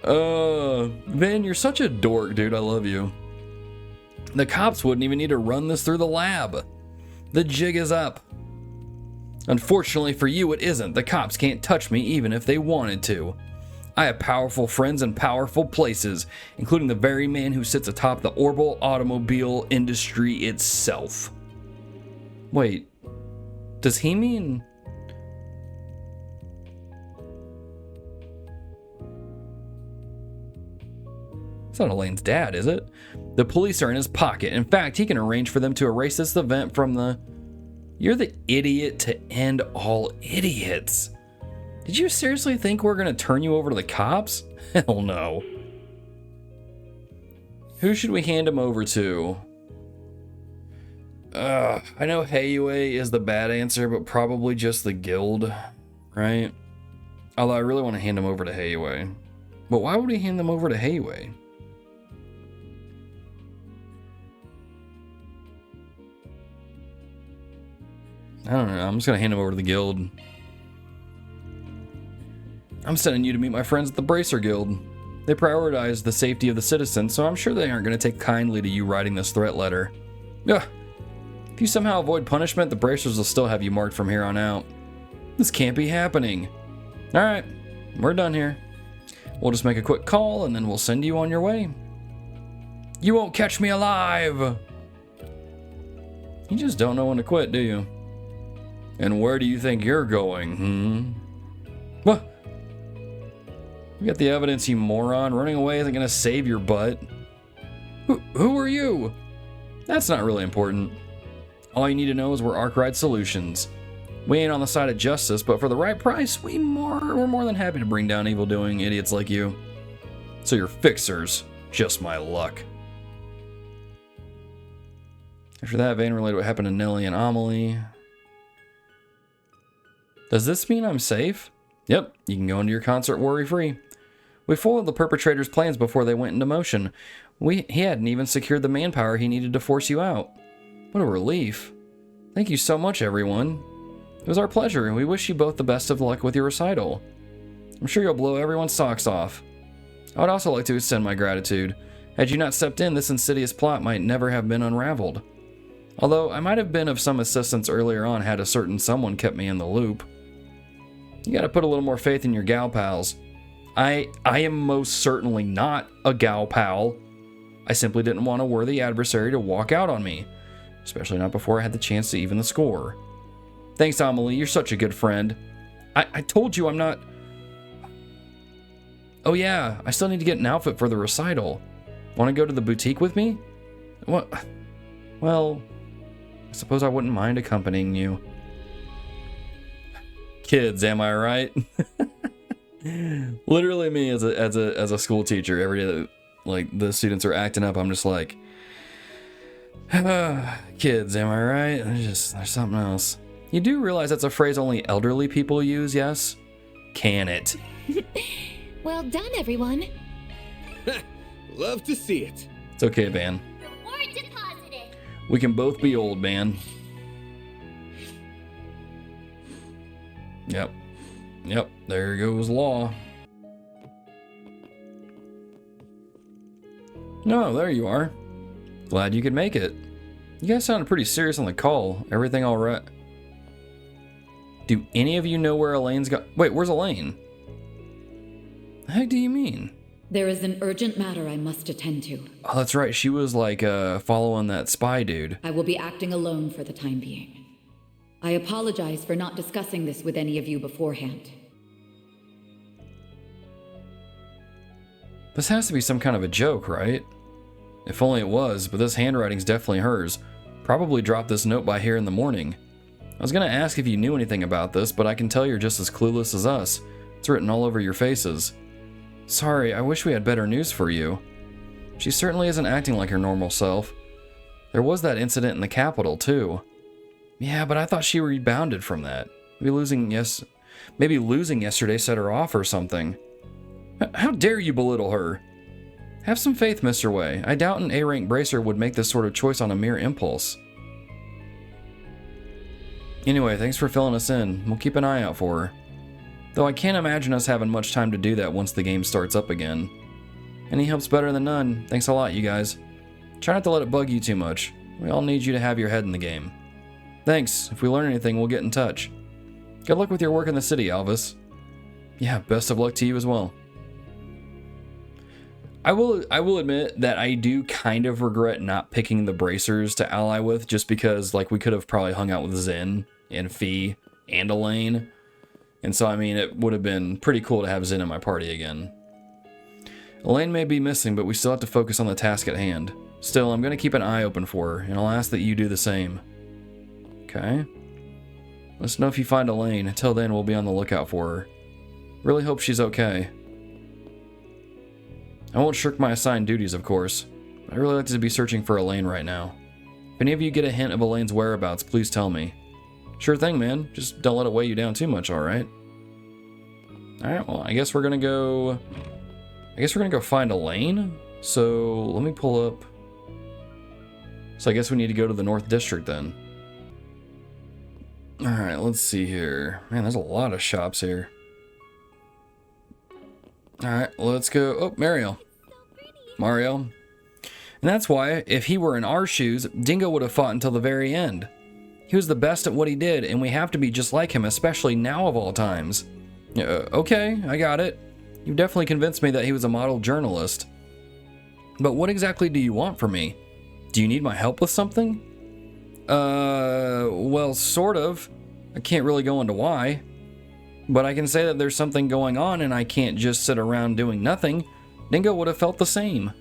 Van, you're such a dork, dude. I love you. The cops wouldn't even need to run this through the lab. The jig is up. Unfortunately for you, it isn't. The cops can't touch me even if they wanted to. I have powerful friends in powerful places, including the very man who sits atop the orbital automobile industry itself. Wait, does he mean... It's not Elaine's dad, is it? The police are in his pocket. In fact, he can arrange for them to erase this event from the... You're the idiot to end all idiots. Did you seriously think we're going to turn you over to the cops? Hell no. Who should we hand him over to? I know Heiue is the bad answer, but probably just the guild, right? Although I really want to hand him over to Heiue. But why would we hand them over to Heiue? I don't know. I'm just going to hand him over to the guild. I'm sending you to meet my friends at the Bracer Guild. They prioritize the safety of the citizens, so I'm sure they aren't going to take kindly to you writing this threat letter. Ugh. If you somehow avoid punishment, the Bracers will still have you marked from here on out. This can't be happening. Alright, we're done here. We'll just make a quick call, and then we'll send you on your way. You won't catch me alive! You just don't know when to quit, do you? And where do you think you're going, What? You got the evidence, you moron. Running away isn't going to save your butt. Who are you? That's not really important. All you need to know is we're Arkride Solutions. We ain't on the side of justice, but for the right price, we're more than happy to bring down evil-doing idiots like you. So you're fixers. Just my luck. After that, Van relayed what happened to Nellie and Amelie. Does this mean I'm safe? Yep, you can go into your concert worry-free. We foiled the perpetrator's plans before they went into motion. He hadn't even secured the manpower he needed to force you out. What a relief. Thank you so much, everyone. It was our pleasure, and we wish you both the best of luck with your recital. I'm sure you'll blow everyone's socks off. I would also like to extend my gratitude. Had you not stepped in, this insidious plot might never have been unraveled. Although I might have been of some assistance earlier on had a certain someone kept me in the loop. You gotta put a little more faith in your gal pals. I am most certainly not a gal pal. I simply didn't want a worthy adversary to walk out on me, especially not before I had the chance to even the score. Thanks, Amelie. You're such a good friend. I told you I'm not... Oh yeah, I still need to get an outfit for the recital. Want to go to the boutique with me? What? Well, I suppose I wouldn't mind accompanying you. Kids, am I right? Literally me as a school teacher, every day that like the students are acting up, I'm just like, kids, am I right? There's something else. You do realize that's a phrase only elderly people use, yes? Can it? Well done, everyone. Love to see it. It's okay, Van. Reward deposited. We can both be old, man. Yep, there goes Law. No, there you are. Glad you could make it. You guys sounded pretty serious on the call. Everything all right? Do any of you know where Elaine's got... Wait, where's Elaine? The heck do you mean? There is an urgent matter I must attend to. Oh, that's right. She was like following that spy dude. I will be acting alone for the time being. I apologize for not discussing this with any of you beforehand. This has to be some kind of a joke, right? If only it was, but this handwriting's definitely hers. Probably dropped this note by here in the morning. I was gonna ask if you knew anything about this, but I can tell you're just as clueless as us. It's written all over your faces. Sorry, I wish we had better news for you. She certainly isn't acting like her normal self. There was that incident in the capital, too. Yeah, but I thought she rebounded from that. Maybe losing yesterday set her off or something. How dare you belittle her? Have some faith, Mr. Way. I doubt an A-rank bracer would make this sort of choice on a mere impulse. Anyway, thanks for filling us in. We'll keep an eye out for her. Though I can't imagine us having much time to do that once the game starts up again. Any help's better than none. Thanks a lot, you guys. Try not to let it bug you too much. We all need you to have your head in the game. Thanks. If we learn anything, we'll get in touch. Good luck with your work in the city, Alvis. Yeah, best of luck to you as well. I will admit that I do kind of regret not picking the bracers to ally with, just because like we could have probably hung out with Zen and Fee and Elaine. And so, I mean, it would have been pretty cool to have Zen in my party again. Elaine may be missing, but we still have to focus on the task at hand. Still, I'm going to keep an eye open for her, and I'll ask that you do the same. Okay. Let us know if you find Elaine. Until then, we'll be on the lookout for her. Really hope she's okay. I won't shirk my assigned duties, of course. But I'd really like to be searching for Elaine right now. If any of you get a hint of Elaine's whereabouts, please tell me. Sure thing, man. Just don't let it weigh you down too much, alright? Alright, well, I guess we're gonna go find Elaine. So, let me pull up. So I guess we need to go to the North District then. Alright, let's see here. Man, there's a lot of shops here. Alright, let's go. Oh, Mario. And that's why, if he were in our shoes, Dingo would have fought until the very end. He was the best at what he did, and we have to be just like him, especially now of all times. Okay, I got it. You definitely convinced me that he was a model journalist. But what exactly do you want from me? Do you need my help with something? Well, sort of. I can't really go into why. But I can say that there's something going on and I can't just sit around doing nothing. Dingo would have felt the same.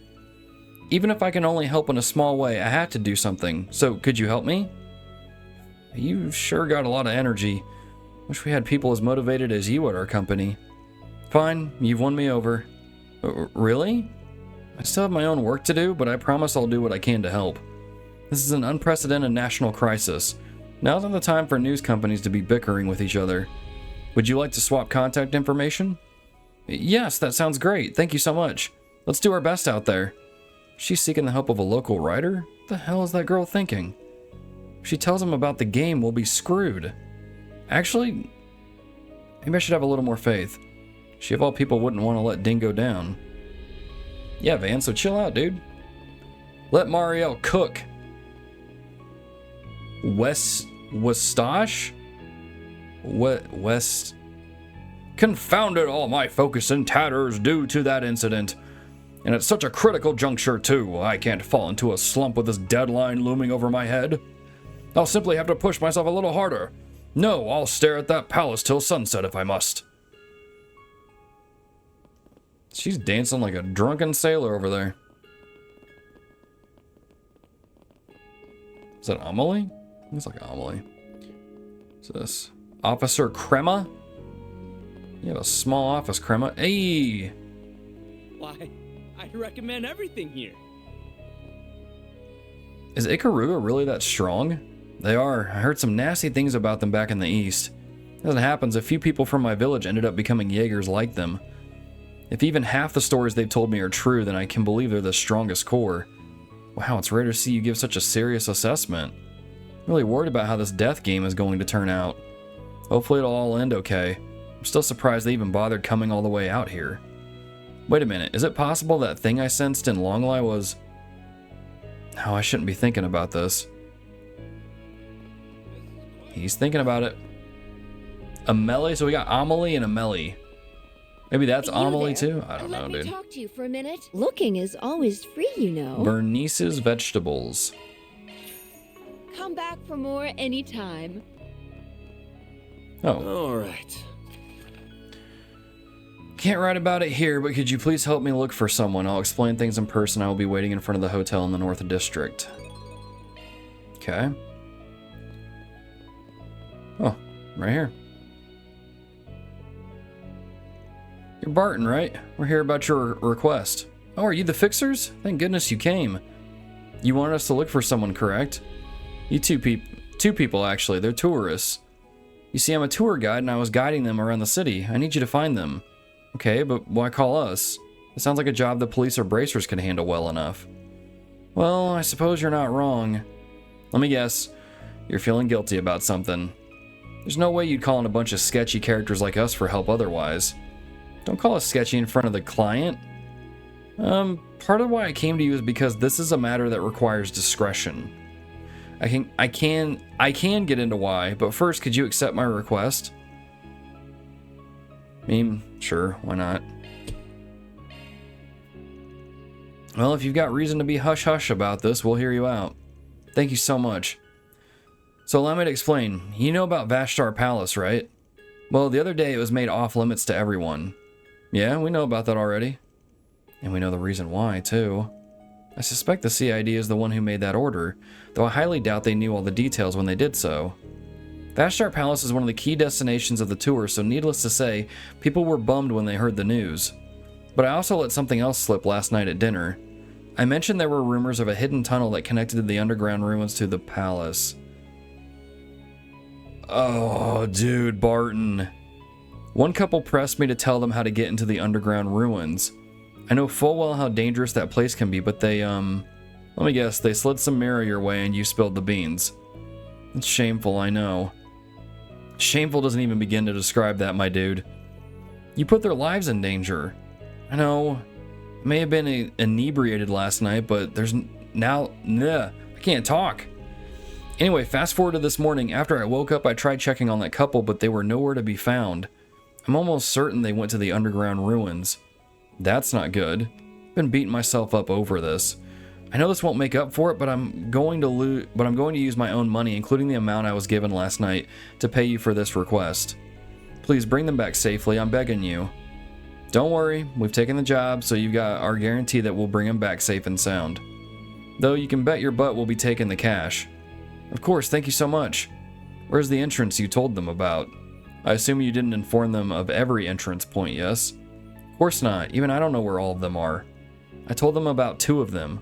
Even if I can only help in a small way, I have to do something. So, could you help me? You've sure got a lot of energy. Wish we had people as motivated as you at our company. Fine, you've won me over. Really? I still have my own work to do, but I promise I'll do what I can to help. This is an unprecedented national crisis. Now's not the time for news companies to be bickering with each other. Would you like to swap contact information? Yes, that sounds great. Thank you so much. Let's do our best out there. She's seeking the help of a local writer? What the hell is that girl thinking? If she tells him about the game, we'll be screwed. Actually, maybe I should have a little more faith. She of all people wouldn't want to let Dingo down. Yeah, Van, so chill out, dude. Let Marielle cook. Westache? West... Confound it all, my focus in tatters due to that incident. And at such a critical juncture, too. I can't fall into a slump with this deadline looming over my head. I'll simply have to push myself a little harder. No, I'll stare at that palace till sunset if I must. She's dancing like a drunken sailor over there. Is that Amelie? Looks like Amelie. What's this? Officer Crema? You have a small office, Crema. Hey! Why, I recommend everything here. Is Ikaruga really that strong? They are. I heard some nasty things about them back in the east. As it happens, a few people from my village ended up becoming Jaegers like them. If even half the stories they've told me are true, then I can believe they're the strongest core. Wow, it's rare to see you give such a serious assessment. I'm really worried about how this death game is going to turn out. Hopefully it'll all end okay. I'm still surprised they even bothered coming all the way out here. Wait a minute, is it possible that thing I sensed in Longlai was... Oh, I shouldn't be thinking about this. He's thinking about it. Amelie, so we got Amelie and Amelie. Maybe that's Amelie too? I don't know, dude. Let me talk to you for a minute. Looking is always free, you know. Bernice's Vegetables. Come back for more anytime. Oh. All right. Can't write about it here, but could you please help me look for someone? I'll explain things in person. I will be waiting in front of the hotel in the North District. Okay. Oh, right here. You're Barton, right? We're here about your request. Oh, are you the fixers? Thank goodness you came. You wanted us to look for someone, correct? You two people, actually. They're tourists. You see, I'm a tour guide, and I was guiding them around the city. I need you to find them. Okay, but why call us? It sounds like a job the police or bracers could handle well enough. Well, I suppose you're not wrong. Let me guess. You're feeling guilty about something. There's no way you'd call in a bunch of sketchy characters like us for help otherwise. Don't call us sketchy in front of the client. Part of why I came to you is because this is a matter that requires discretion. I can get into why, but first, could you accept my request? I mean, sure, why not? Well, if you've got reason to be hush-hush about this, we'll hear you out. Thank you so much. So allow me to explain. You know about Vashtar Palace, right? Well, the other day it was made off-limits to everyone. Yeah, we know about that already. And we know the reason why, too. I suspect the CID is the one who made that order, though I highly doubt they knew all the details when they did so. Vashtar Palace is one of the key destinations of the tour, so needless to say, people were bummed when they heard the news. But I also let something else slip last night at dinner. I mentioned there were rumors of a hidden tunnel that connected the underground ruins to the palace. Oh, dude, Barton. One couple pressed me to tell them how to get into the underground ruins. I know full well how dangerous that place can be, but they, let me guess, they slid some mirror your way and you spilled the beans. It's shameful, I know. Shameful doesn't even begin to describe that, my dude. You put their lives in danger. I know, I may have been inebriated last night, but there's now, I can't talk. Anyway, fast forward to this morning. After I woke up, I tried checking on that couple, but they were nowhere to be found. I'm almost certain they went to the underground ruins. That's not good. I've been beating myself up over this. I know this won't make up for it, but I'm going to use my own money, including the amount I was given last night, to pay you for this request. Please bring them back safely, I'm begging you. Don't worry, we've taken the job, so you've got our guarantee that we'll bring them back safe and sound. Though you can bet your butt we'll be taking the cash. Of course, thank you so much. Where's the entrance you told them about? I assume you didn't inform them of every entrance point, yes? Of course not, even I don't know where all of them are. I told them about 2 of them.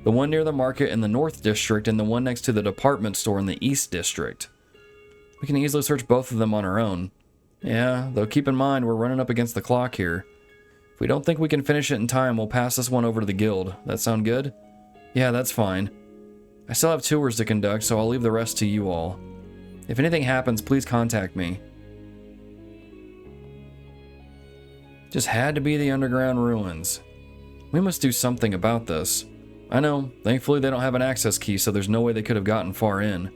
The one near the market in the North District and the one next to the department store in the East District. We can easily search both of them on our own. Yeah, though keep in mind we're running up against the clock here. If we don't think we can finish it in time, we'll pass this one over to the guild. That sound good? Yeah, that's fine. I still have tours to conduct, so I'll leave the rest to you all. If anything happens, please contact me. Just had to be the underground ruins. We must do something about this. I know, thankfully they don't have an access key, so there's no way they could have gotten far in.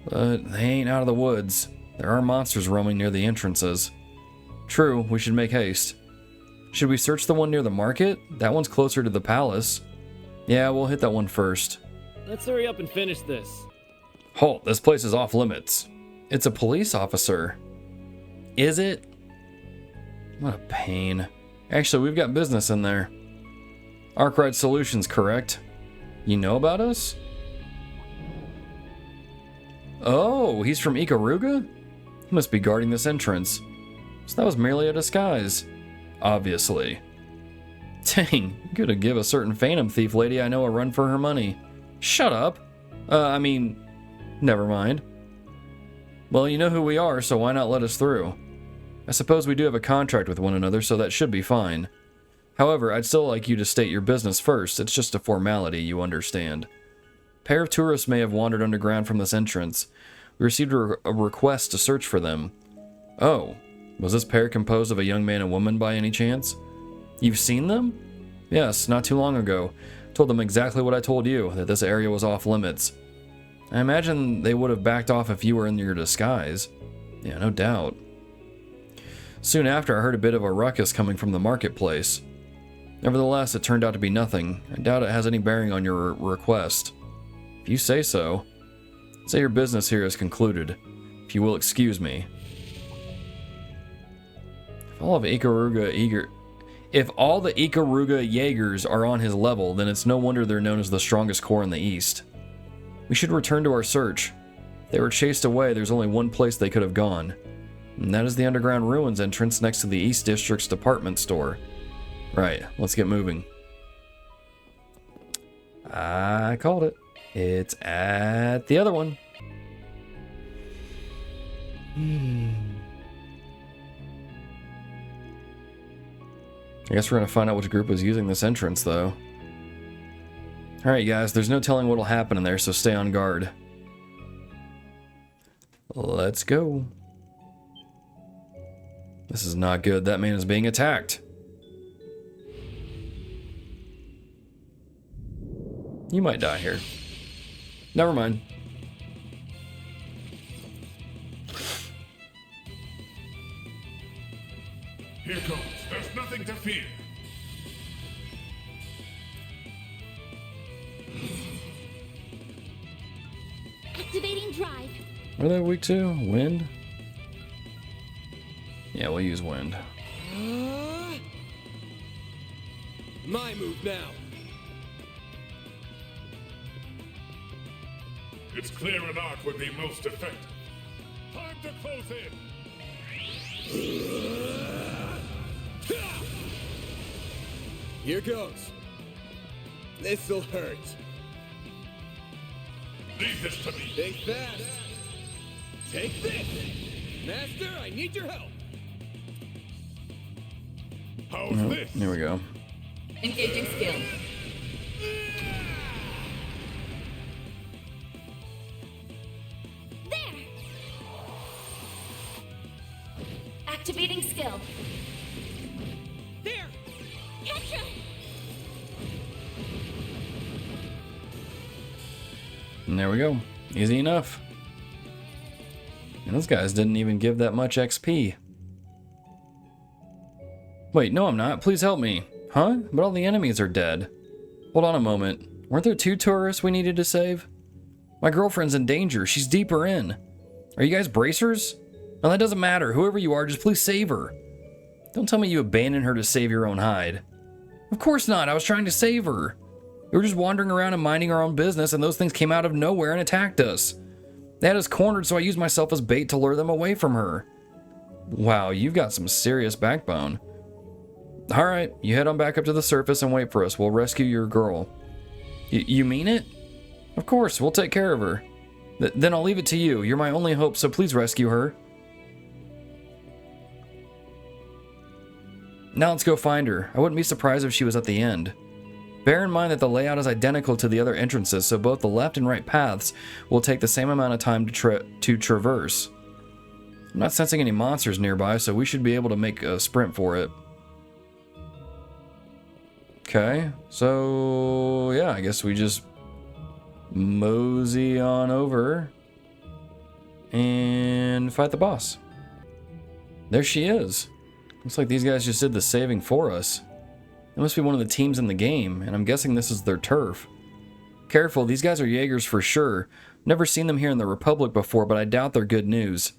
But they ain't out of the woods. There are monsters roaming near the entrances. True, we should make haste. Should we search the one near the market? That one's closer to the palace. Yeah, we'll hit that one first. Let's hurry up and finish this. Halt, this place is off limits. It's a police officer. Is it? What a pain. Actually, we've got business in there. Arkride Solution's correct. You know about us? Oh, he's from Ikaruga? He must be guarding this entrance. So that was merely a disguise. Obviously. Dang, you could have give a certain Phantom Thief lady I know a run for her money. Shut up. Never mind. Well, you know who we are, so why not let us through? I suppose we do have a contract with one another, so that should be fine. However, I'd still like you to state your business first. It's just a formality, you understand. A pair of tourists may have wandered underground from this entrance. We received a request to search for them. Oh, was this pair composed of a young man and woman by any chance? You've seen them? Yes, not too long ago. Told them exactly what I told you, that this area was off limits. I imagine they would have backed off if you were in your disguise. Yeah, no doubt. Soon after, I heard a bit of a ruckus coming from the marketplace. Nevertheless, it turned out to be nothing. I doubt it has any bearing on your request. If you say so. Say your business here is concluded. If you will excuse me. If all the Ikaruga Jaegers are on his level, then it's no wonder they're known as the strongest corps in the East. We should return to our search. If they were chased away, there's only one place they could have gone. And that is the underground ruins entrance next to the East District's department store. Right, let's get moving. I called it. It's at the other one. I guess we're going to find out which group is using this entrance, though. Alright, guys, there's no telling what'll happen in there, so stay on guard. Let's go. This is not good. That man is being attacked. You might die here. Never mind. Here goes. There's nothing to fear. Activating drive. What are they weak to? Wind? Yeah, we'll use wind. My move now. It's clear an arc would be most effective. Time to close in. Here goes. This'll hurt. Leave this to me. Think fast. Take this. Master, I need your help. How's this? Here we go. Engaging skill. There. Activating skill. There! Petra! And there we go. Easy enough. And those guys didn't even give that much XP. Wait, no I'm not. Please help me. Huh? But all the enemies are dead. Hold on a moment. Weren't there 2 tourists we needed to save? My girlfriend's in danger. She's deeper in. Are you guys bracers? No, that doesn't matter. Whoever you are, just please save her. Don't tell me you abandoned her to save your own hide. Of course not. I was trying to save her. We were just wandering around and minding our own business, and those things came out of nowhere and attacked us. They had us cornered, so I used myself as bait to lure them away from her. Wow, you've got some serious backbone. Alright, you head on back up to the surface and wait for us. We'll rescue your girl. You mean it? Of course, we'll take care of her. Then I'll leave it to you. You're my only hope, so please rescue her. Now let's go find her. I wouldn't be surprised if she was at the end. Bear in mind that the layout is identical to the other entrances, so both the left and right paths will take the same amount of time to traverse. I'm not sensing any monsters nearby, so we should be able to make a sprint for it. Okay, so yeah, I guess we just mosey on over and fight the boss. There she is. Looks like these guys just did the saving for us. It must be one of the teams in the game, and I'm guessing this is their turf. Careful, these guys are Jaegers for sure. Never seen them here in the Republic before, but I doubt they're good news.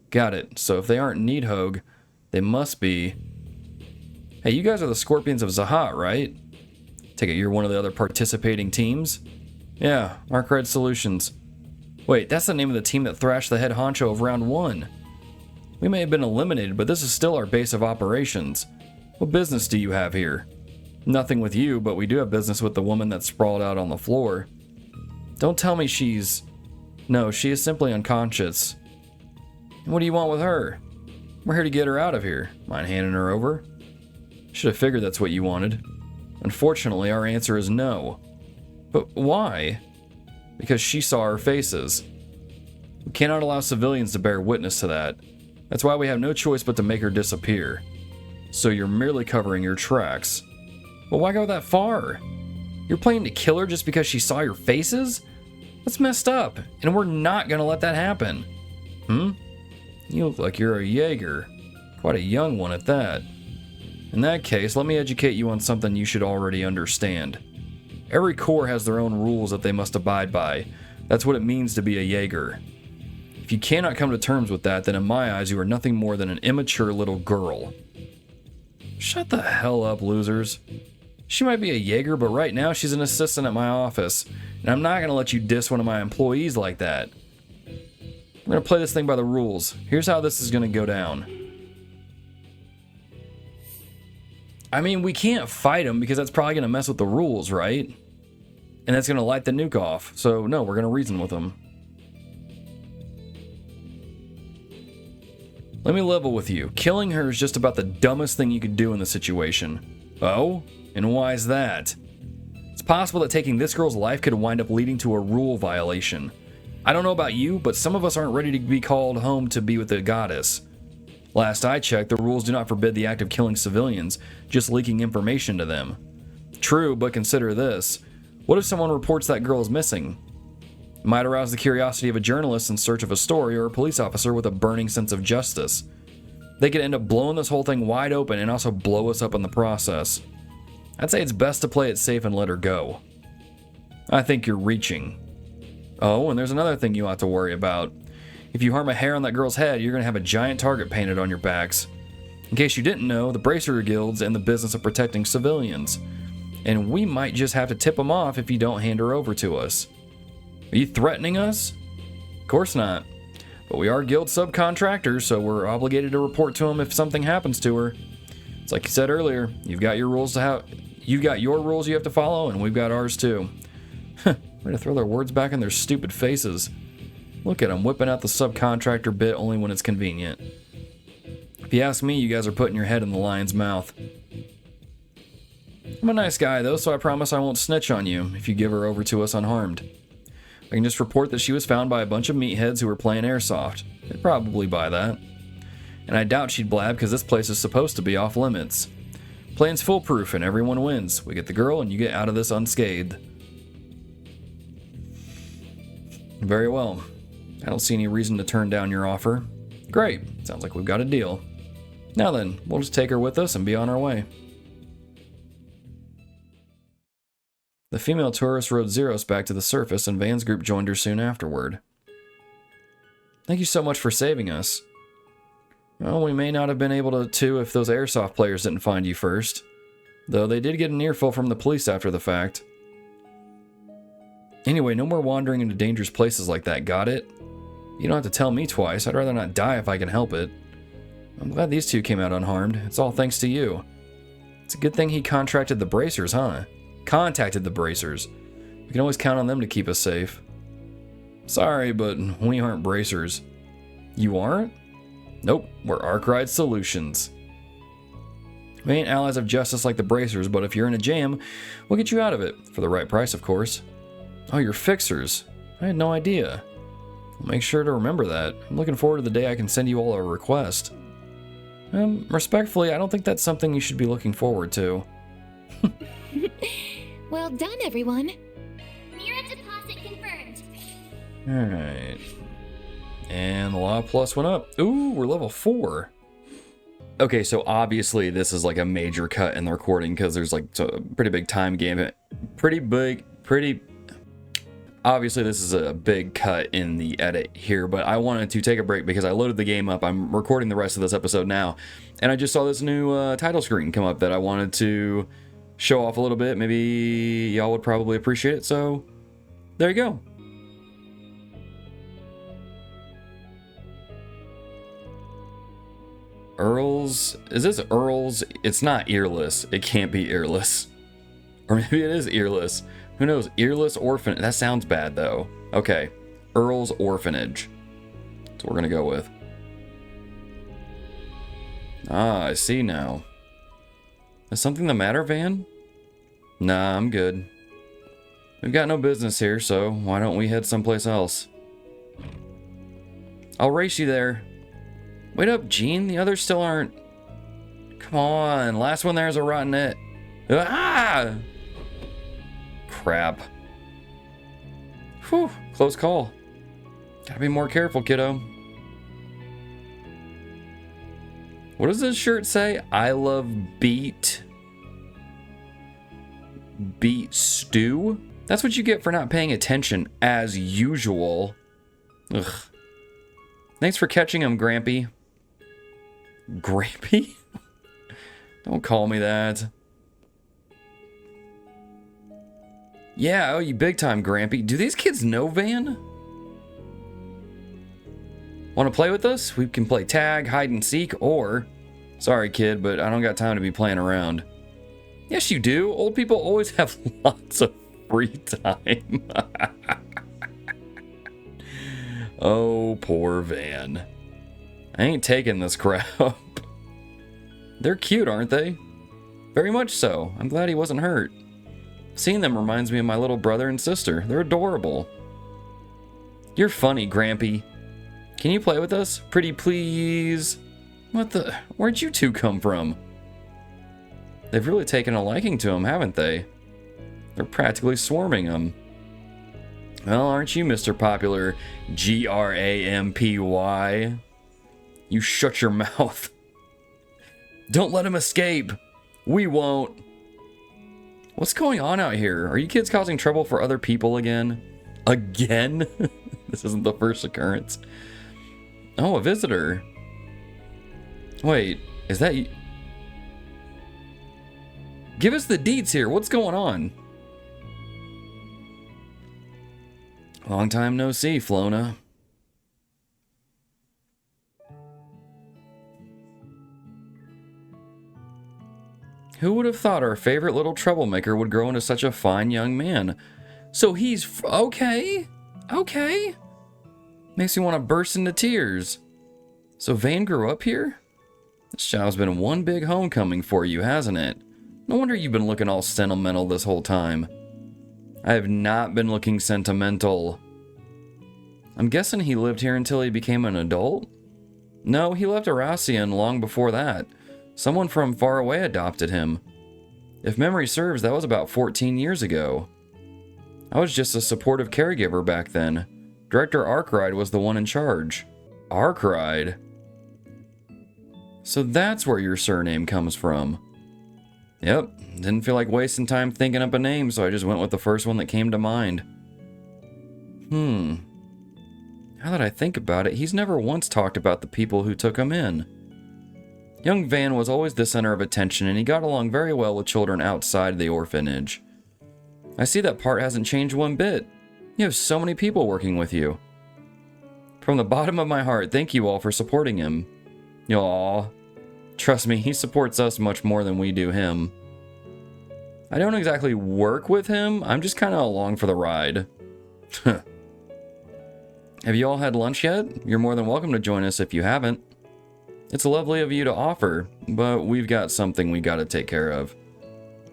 Got it. So if they aren't Needhogg, they must be... Hey, you guys are the Scorpions of Zahat, right? Take it you're one of the other participating teams? Yeah, Arkride Solutions. Wait, that's the name of the team that thrashed the head honcho of round 1. We may have been eliminated, but this is still our base of operations. What business do you have here? Nothing with you, but we do have business with the woman that sprawled out on the floor. Don't tell me she's... No, she is simply unconscious. And what do you want with her? We're here to get her out of here. Mind handing her over? Should have figured that's what you wanted. Unfortunately, our answer is no. But why? Because she saw our faces. We cannot allow civilians to bear witness to that. That's why we have no choice but to make her disappear. So you're merely covering your tracks. But why go that far? You're planning to kill her just because she saw your faces? That's messed up, and we're not gonna let that happen. You look like you're a Jaeger. Quite a young one at that. In that case, let me educate you on something you should already understand. Every corps has their own rules that they must abide by. That's what it means to be a Jaeger. If you cannot come to terms with that, then in my eyes you are nothing more than an immature little girl. Shut the hell up, losers. She might be a Jaeger, but right now she's an assistant at my office, and I'm not going to let you diss one of my employees like that. I'm going to play this thing by the rules. Here's how this is going to go down. I mean, we can't fight him because that's probably going to mess with the rules, right? And that's going to light the nuke off. So, no, we're going to reason with him. Let me level with you. Killing her is just about the dumbest thing you could do in the situation. Oh? And why is that? It's possible that taking this girl's life could wind up leading to a rule violation. I don't know about you, but some of us aren't ready to be called home to be with the goddess. Last I checked, the rules do not forbid the act of killing civilians, just leaking information to them. True, but consider this. What if someone reports that girl is missing? It might arouse the curiosity of a journalist in search of a story or a police officer with a burning sense of justice. They could end up blowing this whole thing wide open and also blow us up in the process. I'd say it's best to play it safe and let her go. I think you're reaching. Oh, and there's another thing you ought to worry about. If you harm a hair on that girl's head, you're going to have a giant target painted on your backs. In case you didn't know, the Bracer Guild's in the business of protecting civilians. And we might just have to tip them off if you don't hand her over to us. Are you threatening us? Of course not. But we are guild subcontractors, so we're obligated to report to them if something happens to her. It's like you said earlier, you've got your rules you have to follow, and we've got ours too. Way to throw their words back in their stupid faces. Look at them whipping out the subcontractor bit only when it's convenient. If you ask me, you guys are putting your head in the lion's mouth. I'm a nice guy though, so I promise I won't snitch on you if you give her over to us unharmed. I can just report that she was found by a bunch of meatheads who were playing airsoft. They'd probably buy that. And I doubt she'd blab because this place is supposed to be off limits. Plan's foolproof and everyone wins. We get the girl and you get out of this unscathed. Very well. I don't see any reason to turn down your offer. Great. Sounds like we've got a deal. Now then, we'll just take her with us and be on our way. The female tourist rode Zeros back to the surface, and Van's group joined her soon afterward. Thank you so much for saving us. Well, we may not have been able to if those airsoft players didn't find you first. Though they did get an earful from the police after the fact. Anyway, no more wandering into dangerous places like that, got it? You don't have to tell me twice. I'd rather not die if I can help it. I'm glad these two came out unharmed. It's all thanks to you. It's a good thing he contracted the bracers, huh? Contacted the bracers. We can always count on them to keep us safe. Sorry, but we aren't bracers. You aren't? Nope, we're Arkride Solutions. We ain't allies of justice like the bracers, but if you're in a jam, we'll get you out of it. For the right price, of course. Oh, you're fixers. I had no idea. I'll make sure to remember that. I'm looking forward to the day I can send you all a request. Respectfully, I don't think that's something you should be looking forward to. Well done, everyone. Mirror deposit confirmed. Alright. And the Law Plus went up. Ooh, we're level 4. Okay, so obviously this is like a major cut in the recording because there's like a pretty big time game. Obviously this is a big cut in the edit here, but I wanted to take a break because I loaded the game up. I'm recording the rest of this episode now, and I just saw this new title screen come up that I wanted to show off a little bit. Maybe y'all would probably appreciate it, so there you go. Earls? Is this Earls? It's not Earless. It can't be Earless. Or maybe it is Earless. Who knows? Earless Orphanage. That sounds bad, though. Okay. Earl's Orphanage. That's what we're going to go with. Ah, I see now. Is something the matter, Van? Nah, I'm good. We've got no business here, so why don't we head someplace else? I'll race you there. Wait up, Gene. The others still aren't. Come on. Last one there is a rotten net. Ah! Crap. Whew. Close call. Gotta be more careful, kiddo. What does this shirt say? I love beet stew? That's what you get for not paying attention, as usual. Ugh. Thanks for catching him, Grampy. Grampy? Don't call me that. Yeah, oh, you big time, Grampy. Do these kids know Van? Want to play with us? We can play tag, hide and seek, or... Sorry, kid, but I don't got time to be playing around. Yes, you do. Old people always have lots of free time. Oh, poor Van. I ain't taking this crap. They're cute, aren't they? Very much so. I'm glad he wasn't hurt. Seeing them reminds me of my little brother and sister. They're adorable. You're funny, Grampy. Can you play with us? Pretty please? What the? Where'd you two come from? They've really taken a liking to him, haven't they? They're practically swarming him. Well, aren't you Mr. Popular Grampy? You shut your mouth. Don't let him escape. We won't. What's going on out here? Are you kids causing trouble for other people again? Again? This isn't the first occurrence. Oh, a visitor. Wait, is that you? Give us the deets here. What's going on? Long time no see, Flona. Who would have thought our favorite little troublemaker would grow into such a fine young man? So he's okay. Okay. Makes me want to burst into tears. So Van grew up here? This job's been one big homecoming for you, hasn't it? No wonder you've been looking all sentimental this whole time. I have not been looking sentimental. I'm guessing he lived here until he became an adult? No, he left Oracion long before that. Someone from far away adopted him. If memory serves, that was about 14 years ago. I was just a supportive caregiver back then. Director Arkride was the one in charge. Arkride? So that's where your surname comes from. Yep, didn't feel like wasting time thinking up a name, so I just went with the first one that came to mind. Now that I think about it, he's never once talked about the people who took him in. Young Van was always the center of attention, and he got along very well with children outside the orphanage. I see that part hasn't changed one bit. You have so many people working with you. From the bottom of my heart, thank you all for supporting him. Aw. Trust me, he supports us much more than we do him. I don't exactly work with him, I'm just kind of along for the ride. Have you all had lunch yet? You're more than welcome to join us if you haven't. It's lovely of you to offer, but we've got something we gotta take care of.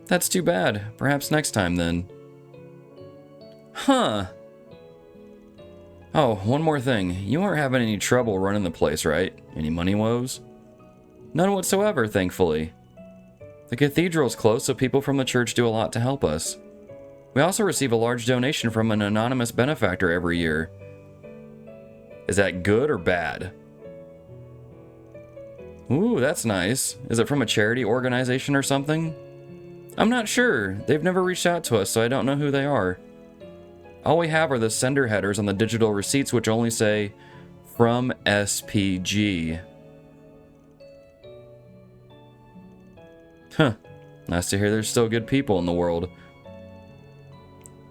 That's too bad. Perhaps next time then. Huh. Oh, one more thing. You aren't having any trouble running the place, right? Any money woes? None whatsoever, thankfully. The cathedral's close, so people from the church do a lot to help us. We also receive a large donation from an anonymous benefactor every year. Is that good or bad? Ooh, that's nice. Is it from a charity organization or something? I'm not sure. They've never reached out to us, so I don't know who they are. All we have are the sender headers on the digital receipts, which only say, from SPG. Huh. Nice to hear there's still good people in the world.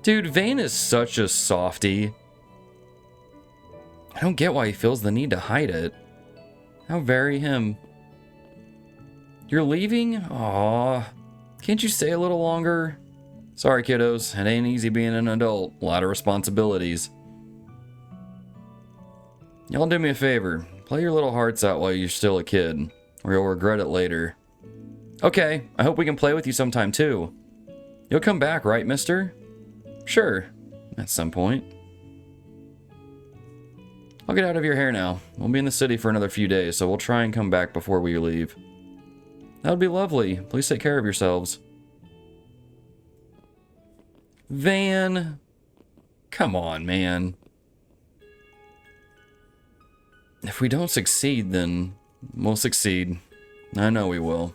Dude, Vane is such a softie. I don't get why he feels the need to hide it. How very him. You're leaving? Aw. Can't you stay a little longer? Sorry, kiddos. It ain't easy being an adult. A lot of responsibilities. Y'all do me a favor. Play your little hearts out while you're still a kid, or you'll regret it later. Okay, I hope we can play with you sometime too. You'll come back, right, mister? Sure, at some point. I'll get out of your hair now. We'll be in the city for another few days, so we'll try and come back before we leave. That would be lovely. Please take care of yourselves. Van. Come on, man. If we don't succeed, then we'll succeed. I know we will.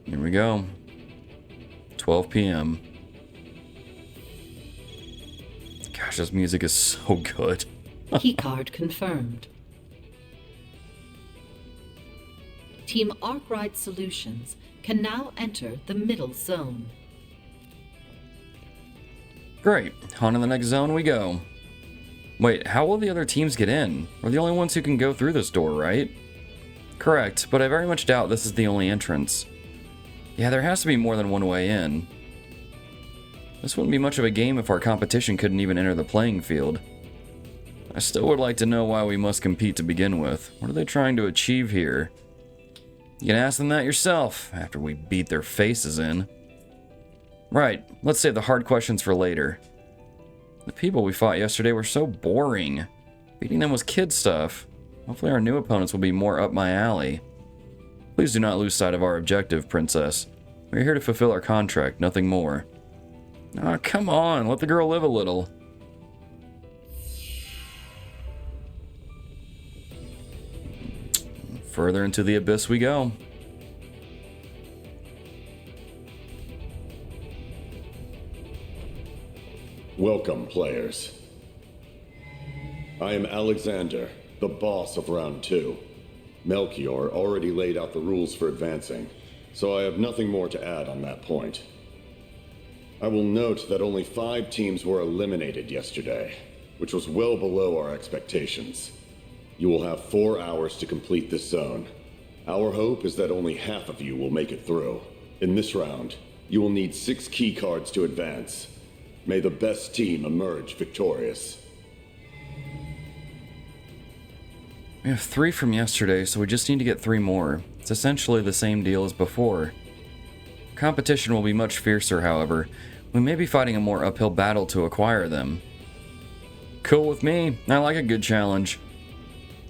Here we go. 12 p.m. Gosh, this music is so good. Keycard confirmed. Team Arkride Solutions can now enter the middle zone. Great. On to the next zone we go. Wait, how will the other teams get in? We're the only ones who can go through this door, right? Correct, but I very much doubt this is the only entrance. Yeah, there has to be more than one way in. This wouldn't be much of a game if our competition couldn't even enter the playing field. I still would like to know why we must compete to begin with. What are they trying to achieve here? You can ask them that yourself, after we beat their faces in. Right, let's save the hard questions for later. The people we fought yesterday were so boring. Beating them was kid stuff. Hopefully our new opponents will be more up my alley. Please do not lose sight of our objective, Princess. We're here to fulfill our contract, nothing more. Ah, come on, let the girl live a little. Further into the abyss we go. Welcome, players. I am Alexander, the boss of Round 2. Melchior already laid out the rules for advancing, so I have nothing more to add on that point. I will note that only 5 teams were eliminated yesterday, which was well below our expectations. You will have 4 hours to complete this zone. Our hope is that only half of you will make it through. In this round, you will need 6 key cards to advance. May the best team emerge victorious. We have 3 from yesterday, so we just need to get 3 more. It's essentially the same deal as before. Competition will be much fiercer, however. We may be fighting a more uphill battle to acquire them. Cool with me. I like a good challenge.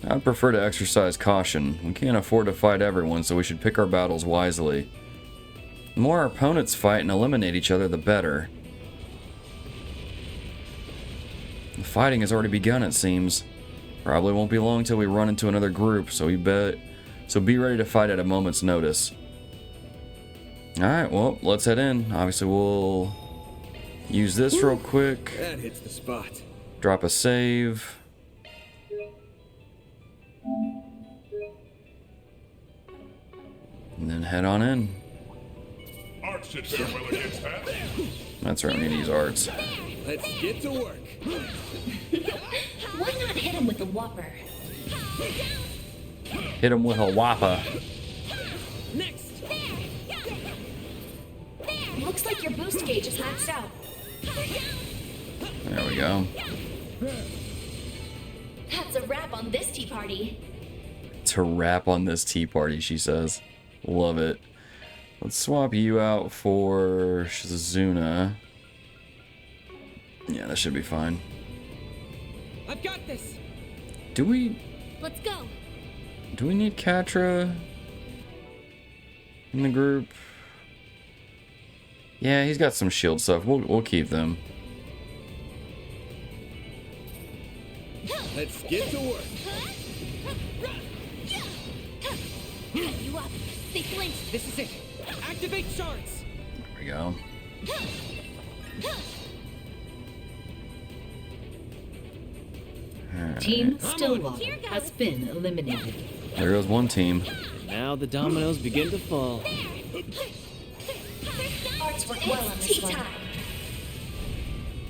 I'd prefer to exercise caution. We can't afford to fight everyone, so we should pick our battles wisely. The more our opponents fight and eliminate each other, the better. The fighting has already begun, it seems. Probably won't be long till we run into another group, so be ready to fight at a moment's notice. Alright, well, let's head in. Obviously, we'll use this real quick. That hits the spot. Drop a save. And then head on in. Arts should fare well against that. That's right, we need to use arts. Let's get to work. Why not hit him with the whopper? Hit him with a whopper. Next. Looks like your boost gauge is maxed out. There we go. That's a wrap on this tea party. To wrap on this tea party, she says. Love it. Let's swap you out for Shizuna. Yeah, that should be fine. I've got this. Let's go. Do we need Katra in the group? Yeah, he's got some shield stuff. We'll keep them. Let's get to work. You up. They flinched. This is it. Activate shards. There we go. Team Stillwater has been eliminated. There goes one team. Now the dominoes begin to fall. Arts work well on this one.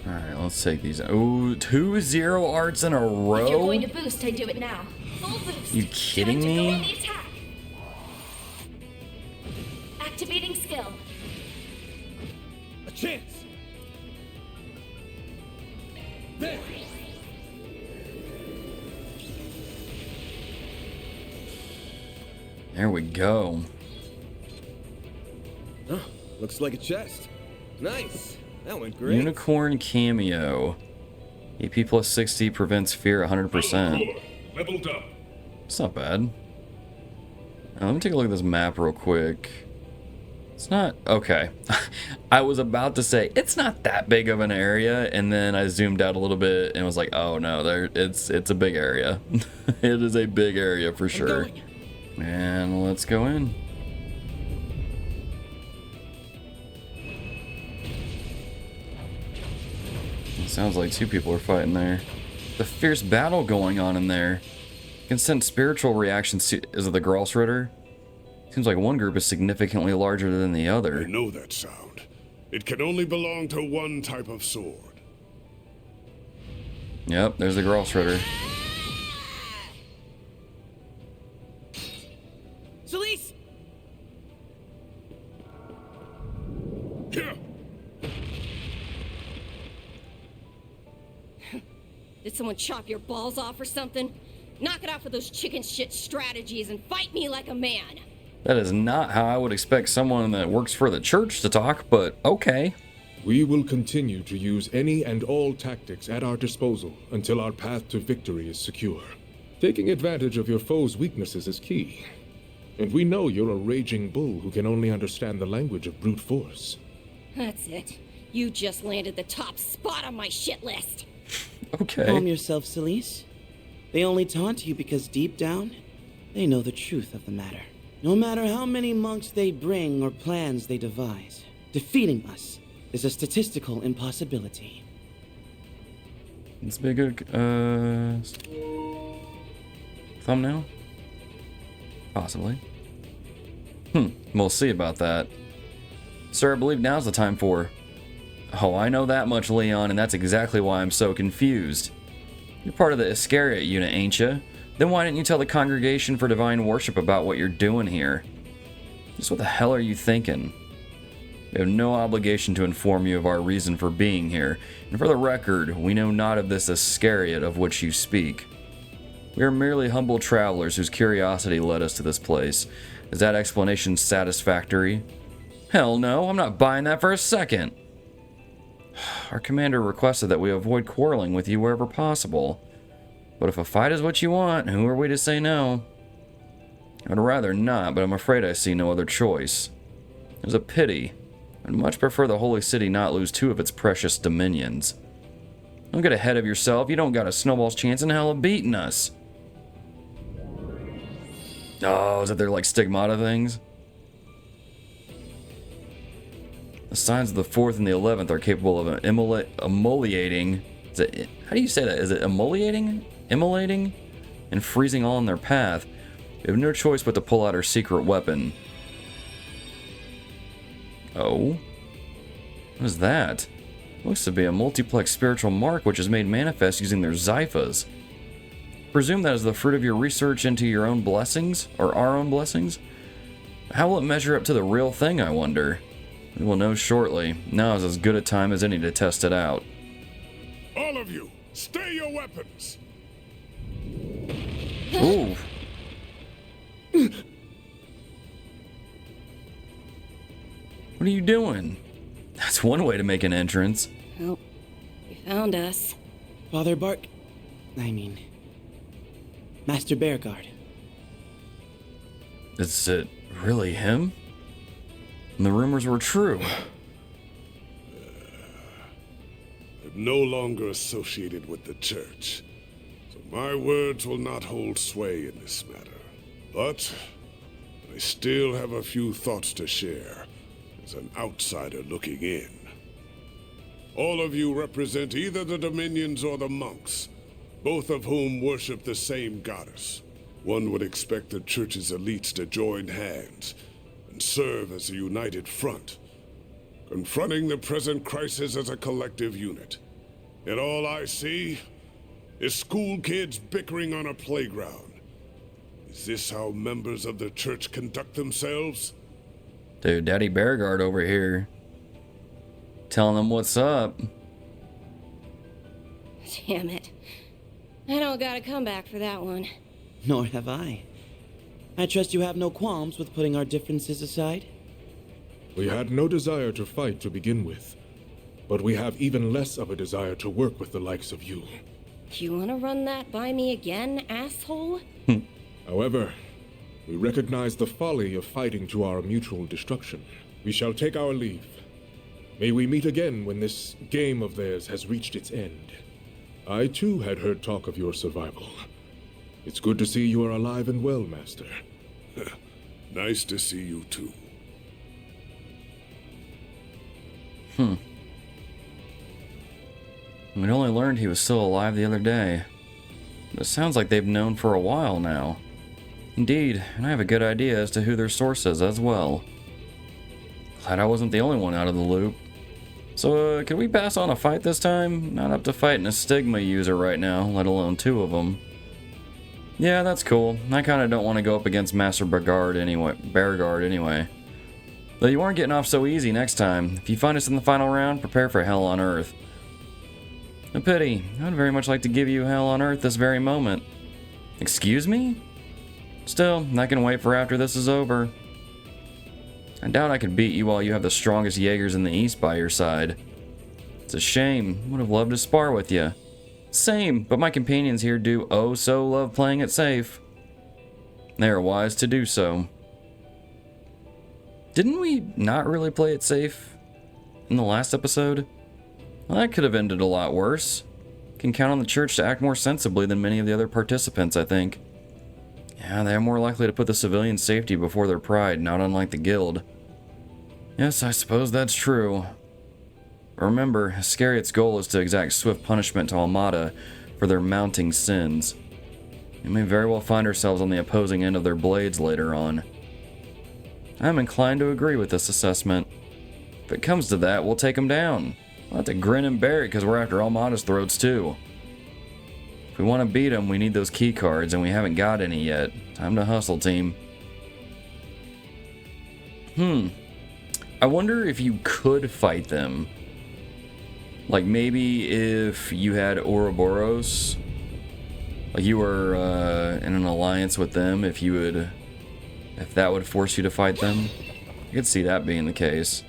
Alright, let's take these. Ooh, 2-0 arts in a If you're row? going to boost, I do it now. Full boost. You kidding Time to go on me? the attack. Activating skill. A chance. There. There we go. Oh, looks like a chest. Nice. That went great. Unicorn cameo. AP plus 60 prevents fear 100%. Leveled up. It's not bad. Let me take a look at this map real quick. It's not... Okay. I was about to say, it's not that big of an area, and then I zoomed out a little bit and was like, oh no, it's a big area. It is a big area for sure. And let's go in. It sounds like two people are fighting there. The fierce battle going on in there. You can sense spiritual reactions to... Is it the Gralsritter? Seems like one group is significantly larger than the other. I know that sound. It can only belong to one type of sword. Yep, there's the Gralsritter. Celise! Did someone chop your balls off or something? Knock it off with those chicken shit strategies and fight me like a man. That is not how I would expect someone that works for the church to talk, but okay. We will continue to use any and all tactics at our disposal until our path to victory is secure. Taking advantage of your foe's weaknesses is key. And we know you're a raging bull who can only understand the language of brute force. That's it. You just landed the top spot on my shit list. Okay. Calm yourself, Celise. They only taunt you because deep down, they know the truth of the matter. No matter how many monks they bring or plans they devise, defeating us is a statistical impossibility. This be a good thumbnail? Possibly. We'll see about that. Sir, I believe now's the time for... Oh, I know that much, Leon, and that's exactly why I'm so confused. You're part of the Iscariot unit, ain't you? Then why didn't you tell the Congregation for Divine Worship about what you're doing here? Just what the hell are you thinking? We have no obligation to inform you of our reason for being here, and for the record, we know not of this Iscariot of which you speak. We are merely humble travelers whose curiosity led us to this place. Is that explanation satisfactory? Hell no, I'm not buying that for a second. Our commander requested that we avoid quarreling with you wherever possible. But if a fight is what you want, who are we to say no? I'd rather not, but I'm afraid I see no other choice. It's a pity. I'd much prefer the Holy City not lose two of its precious dominions. Don't get ahead of yourself. You don't got a snowball's chance in hell of beating us. Oh, is that their, like, stigmata things? The signs of the 4th and the 11th are capable of immolating... Is it, how do you say that? Is it immolating? Immolating? And freezing all in their path. We have no choice but to pull out our secret weapon. Oh? What is that? Looks to be a multiplex spiritual mark which is made manifest using their xiphas. Presume that is the fruit of your research into your own blessings? Or our own blessings? How will it measure up to the real thing, I wonder? We will know shortly. Now is as good a time as any to test it out. All of you, stay your weapons! Ooh. What are you doing? That's one way to make an entrance. Well, you found us. Father Master Bearguard. Is it really him? And the rumors were true. I'm no longer associated with the church, so My words will not hold sway in this matter, but I still have a few thoughts to share as an outsider looking in. All of you represent either the Dominions or the monks, both of whom worship the same goddess. One would expect the church's elites to join hands and serve as a united front, confronting the present crisis as a collective unit. Yet all I see is school kids bickering on a playground. Is this how members of the church conduct themselves? Dude, Daddy Bearguard over here. Telling them what's up. Damn it. I don't got a comeback for that one. Nor have I. I trust you have no qualms with putting our differences aside? We had no desire to fight to begin with, but we have even less of a desire to work with the likes of you. You wanna run that by me again, asshole? However, we recognize the folly of fighting to our mutual destruction. We shall take our leave. May we meet again when this game of theirs has reached its end. I too had heard talk of your survival. It's good to see you are alive and well, Master. Nice to see you too. We'd only learned he was still alive the other day. But it sounds like they've known for a while now. Indeed, and I have a good idea as to who their source is as well. Glad I wasn't the only one out of the loop. So, can we pass on a fight this time? Not up to fighting a stigma user right now, let alone two of them. Yeah, that's cool. I kinda don't want to go up against Master Bearguard anyway. Though you aren't getting off so easy next time. If you find us in the final round, prepare for hell on Earth. A pity. I would very much like to give you hell on Earth this very moment. Excuse me? Still, I can wait for after this is over. I doubt I could beat you while you have the strongest Jaegers in the East by your side. It's a shame. Would have loved to spar with you. Same, but my companions here do oh so love playing it safe. They are wise to do so. Didn't we not really play it safe in the last episode? Well, that could have ended a lot worse. Can count on the church to act more sensibly than many of the other participants, I think. Yeah, they are more likely to put the civilian safety before their pride, not unlike the guild. Yes, I suppose that's true. Remember, Iscariot's goal is to exact swift punishment to Almata for their mounting sins. We may very well find ourselves on the opposing end of their blades later on. I am inclined to agree with this assessment. If it comes to that, we'll take them down. We'll have to grin and bear it because we're after Almata's throats too. If we want to beat them, we need those key cards, and we haven't got any yet. Time to hustle, team. I wonder if you could fight them. Like maybe if you had Ouroboros, like you were in an alliance with them, if that would force you to fight them. I could see that being the case.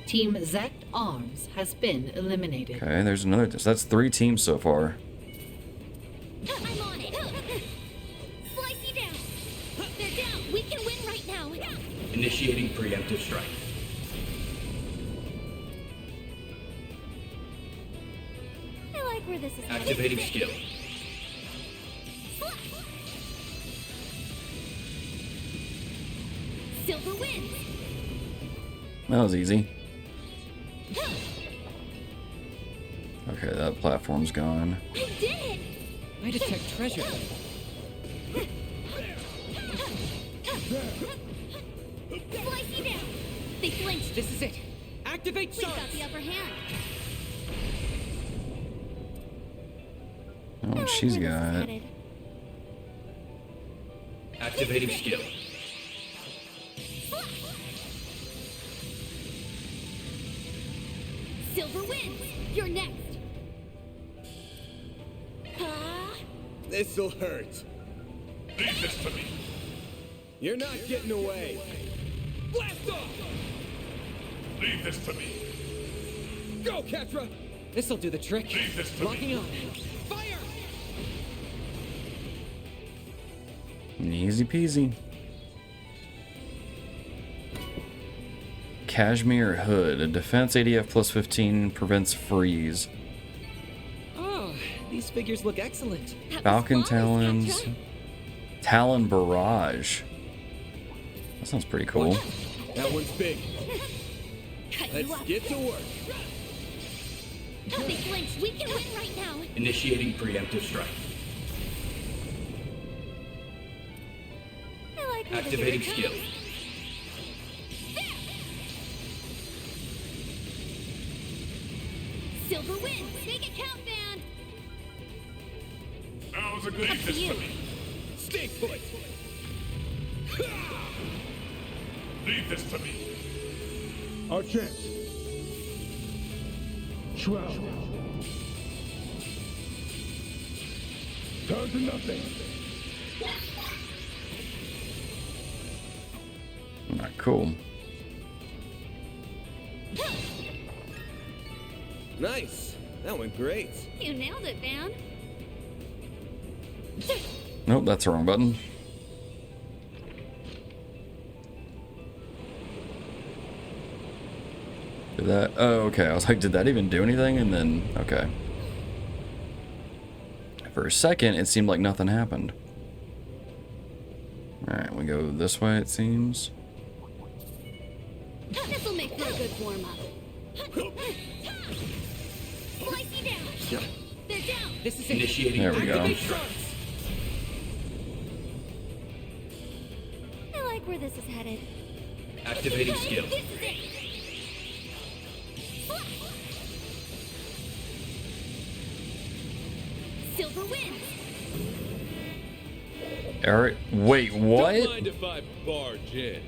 Team Zect Arms has been eliminated. Okay, there's another. So that's 3 teams so far. I'm on it. Slicey down. They're down. We can win right now. Initiating preemptive strike. I like where this is headed. Activating skill. Silver wins. That was easy. Okay, that platform's gone. I did it. I detect treasure. Slicey down. They flinched. This is it. Activate We got shards. the upper hand. Oh, what she's got. Activating skill. Silver wins. You're next. This'll hurt. Leave this to me. You're not getting away. Blast off! Leave this to me. Go, Ketra! This'll do the trick. Leave this to Locking me. on. Fire! Easy peasy. Cashmere Hood. A defense ADF plus 15 prevents freeze. Oh, These figures look excellent. Falcon Talons. Talon Barrage. That sounds pretty cool. That one's big. Let's get to work. Help me flinch. We can win right now. Initiating preemptive strike. I like where Activating this is skill. going. Silver wins. Make it count, man. Now's a good Up to you. Stay put. Leave this to me. Our chance. 12. Turn to nothing. Alright, cool. Nice. That went great. You nailed it, man. Nope, that's the wrong button. Did that? Oh, okay. I was like, did that even do anything? And then, okay. For a second, it seemed like nothing happened. Alright, we go this way, it seems. This'll make for a good warm-up. Slice you down. They're down. This is Initiating There we go. I like where this is headed. Activating skill. This is it. Silver wins. Eric, wait, what? Don't mind if I barge in.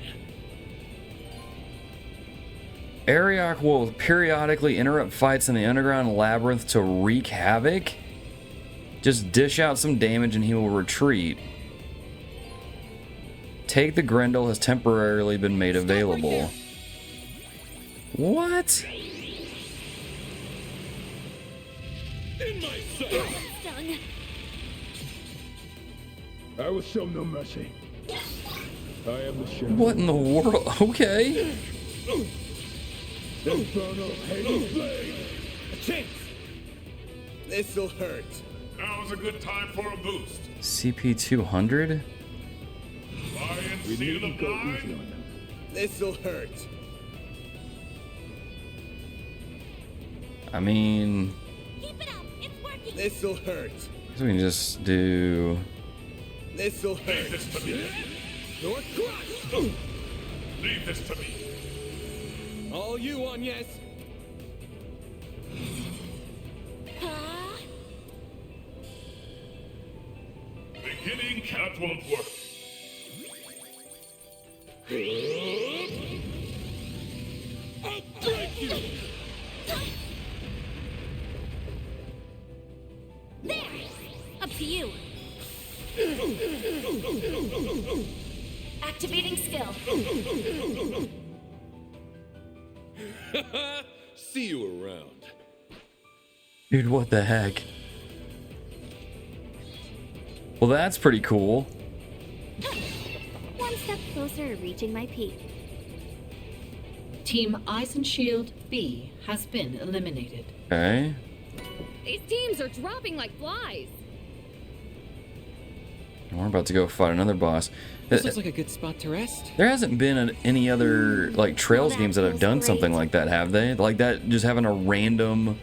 Ariok will periodically interrupt fights in the underground labyrinth to wreak havoc. Just dish out some damage and he will retreat. Take the Grendel has temporarily been made available. What? In my sight. Stung. I will show no mercy. I am the shadow. What in the world? Okay. Infernal Hades blade. A chance. This'll hurt. Now's a good time for a boost. CP 200? Lion We seal needn't of go easy nine. on them. This'll hurt. I mean, Keep it up. It's working. This'll hurt. we can just do. This'll Leave hurt. this to me. North Crush. Leave this to me. All you on, yes. Beginning cat won't work. I'll break you. There. Up to you. Activating skill. See you around. Dude, what the heck? Well, that's pretty cool. One step closer to reaching my peak. Team Eisenshield B has been eliminated. Okay. These teams are dropping like flies. We're about to go fight another boss. This looks like a good spot to rest. There hasn't been any other like Trails games that have done something like that, have they? Like that, just having a random,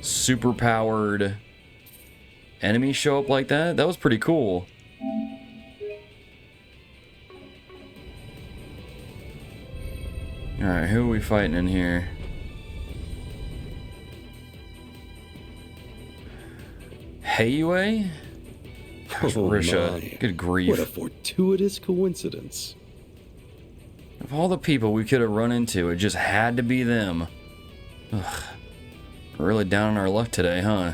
super powered enemy show up like that. That was pretty cool. All right, who are we fighting in here? Heiyue? Gosh, Risha, good grief. What a fortuitous coincidence. Of all the people we could have run into, it just had to be them. Ugh. We're really down on our luck today, huh?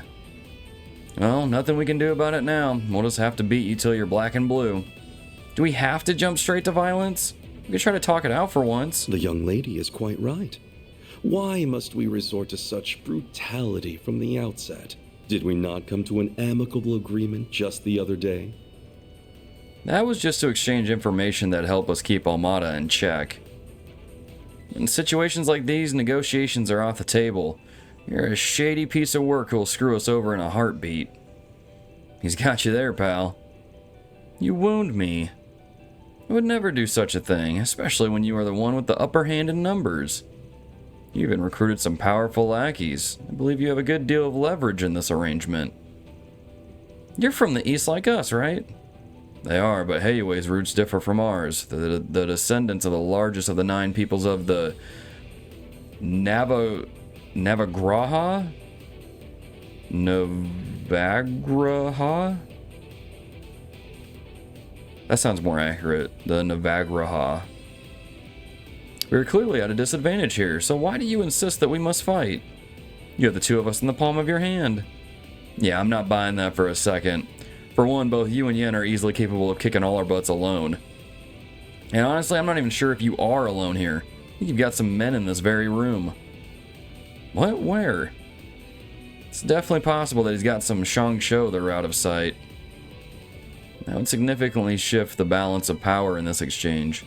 Well, nothing we can do about it now. We'll just have to beat you till you're black and blue. Do we have to jump straight to violence? We could try to talk it out for once. The young lady is quite right. Why must we resort to such brutality from the outset? Did we not come to an amicable agreement just the other day? That was just to exchange information that help us keep Almata in check. In situations like these, negotiations are off the table. You're a shady piece of work who'll screw us over in a heartbeat. He's got you there, pal. You wound me. I would never do such a thing, especially when you are the one with the upper hand in numbers. You even recruited some powerful lackeys. I believe you have a good deal of leverage in this arrangement. You're from the East like us, right? They are, but Heyue's roots differ from ours. The descendants of the largest of the 9 peoples of the Navagraha? Navagraha? That sounds more accurate. The Navagraha. We're clearly at a disadvantage here, so why do you insist that we must fight? You have the 2 of us in the palm of your hand. Yeah, I'm not buying that for a second. For one, both you and Yen are easily capable of kicking all our butts alone. And honestly, I'm not even sure if you are alone here. I think you've got some men in this very room. What? Where? It's definitely possible that he's got some Shang Shou that are out of sight. That would significantly shift the balance of power in this exchange.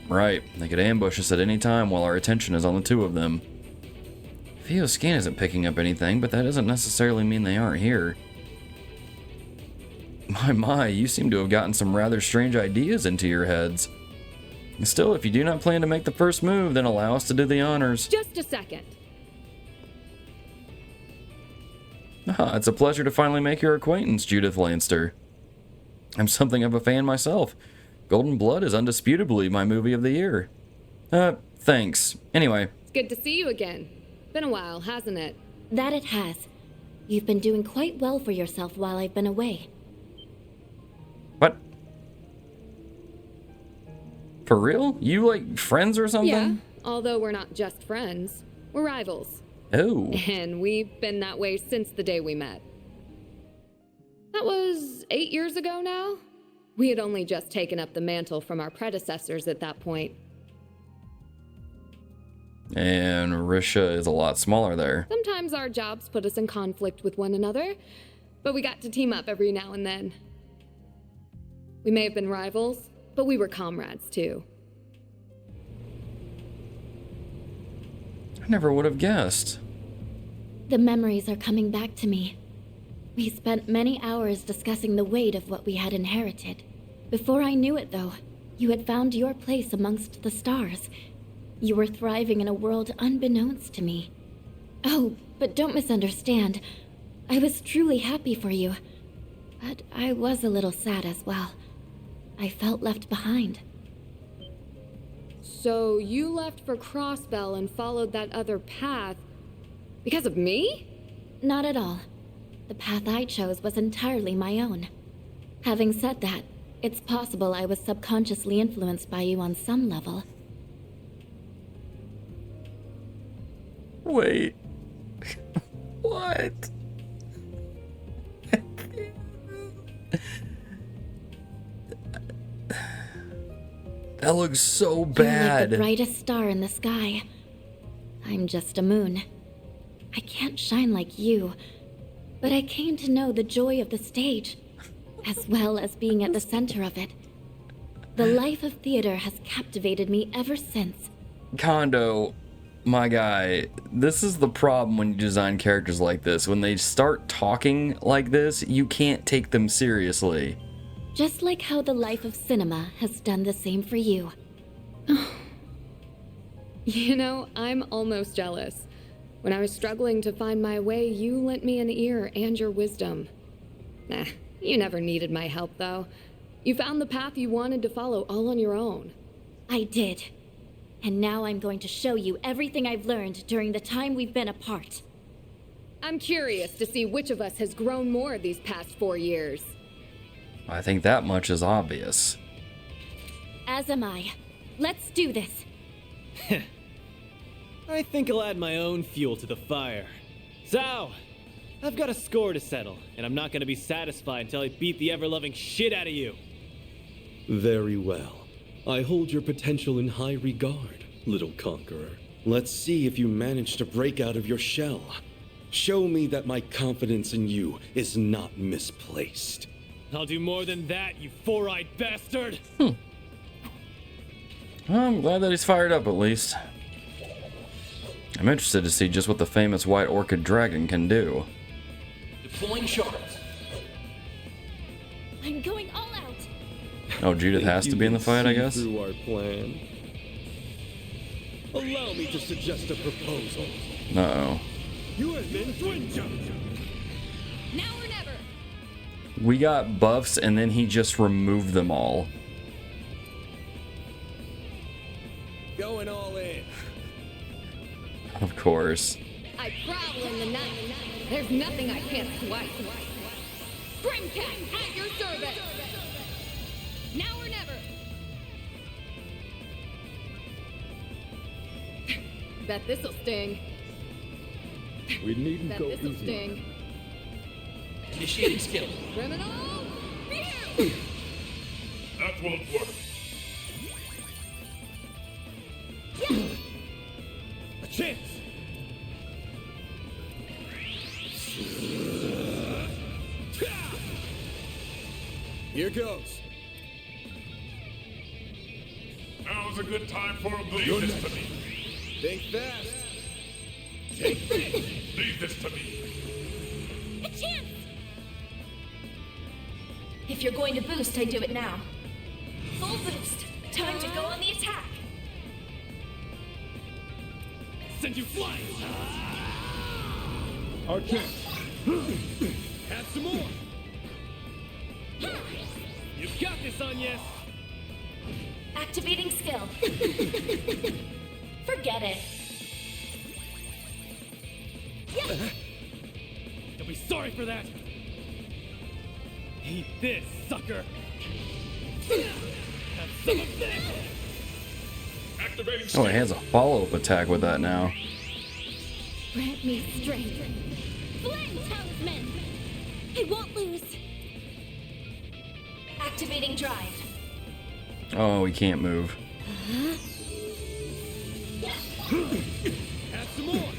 Right, they could ambush us at any time while our attention is on the 2 of them. Fio's scan isn't picking up anything, but that doesn't necessarily mean they aren't here. My, you seem to have gotten some rather strange ideas into your heads. Still, if you do not plan to make the first move, then allow us to do the honors. Just a second. It's a pleasure to finally make your acquaintance, Judith Lanster. I'm something of a fan myself. Golden Blood is undisputably my movie of the year. Thanks. Anyway. It's good to see you again. Been a while, hasn't it? That it has. You've been doing quite well for yourself while I've been away. What? For real? You like friends or something? Yeah, although we're not just friends. We're rivals. Oh. And we've been that way since the day we met. That was 8 years ago now? We had only just taken up the mantle from our predecessors at that point. And Risha is a lot smaller there. Sometimes our jobs put us in conflict with one another, but we got to team up every now and then. We may have been rivals, but we were comrades too. I never would have guessed. The memories are coming back to me. We spent many hours discussing the weight of what we had inherited. Before I knew it, though, you had found your place amongst the stars. You were thriving in a world unbeknownst to me. Oh, but don't misunderstand. I was truly happy for you. But I was a little sad as well. I felt left behind. So you left for Crossbell and followed that other path because of me? Not at all. The path I chose was entirely my own. Having said that, it's possible I was subconsciously influenced by you on some level. Wait. What? That looks so bad. You're like the brightest star in the sky. I'm just a moon. I can't shine like you, but I came to know the joy of the stage, as well as being at the center of it. The life of theater has captivated me ever since. Kondo, my guy, this is the problem when you design characters like this. When they start talking like this, you can't take them seriously. Just like how the life of cinema has done the same for you. You know, I'm almost jealous. When I was struggling to find my way, you lent me an ear and your wisdom. Nah, you never needed my help, though. You found the path you wanted to follow all on your own. I did. And now I'm going to show you everything I've learned during the time we've been apart. I'm curious to see which of us has grown more these past 4 years. I think that much is obvious. As am I. Let's do this. I think I'll add my own fuel to the fire. So, I've got a score to settle, and I'm not gonna be satisfied until I beat the ever-loving shit out of you. Very well. I hold your potential in high regard, little conqueror. Let's see if you manage to break out of your shell. Show me that my confidence in you is not misplaced. I'll do more than that, you four-eyed bastard! Well, I'm glad that he's fired up at least. I'm interested to see just what the famous White Orchid Dragon can do. Deploying shards. I'm going all out. Oh, Judith has to be in the fight, I guess? Through our plan. Allow me to suggest a proposal. Uh-oh. You have been dwindled. Now or never. We got buffs and then he just removed them all. Going all in. Of course. I prowl in the night. There's nothing I can't swipe. Grimcat, at your service. Now or never. Bet this'll sting. We needn't Bet go this'll easy. sting. Initiating skill. Criminal! That won't work. A chance. Here goes. Now's a good time for a leave this to me. Think fast. Take this. Leave this to me. A chance. If you're going to boost, I do it now. Full boost. Time to go on the attack. Send you flying. Our chance. Have some more. You've got this, Anya. Activating skill. Forget it. You'll be sorry for that. Eat this, sucker. Have some of this. Activating Oh, skill. he has a follow-up attack with that now. Grant me strength. Flame talisman. I won't lose. Activating drive. Oh, he can't move. Have some more.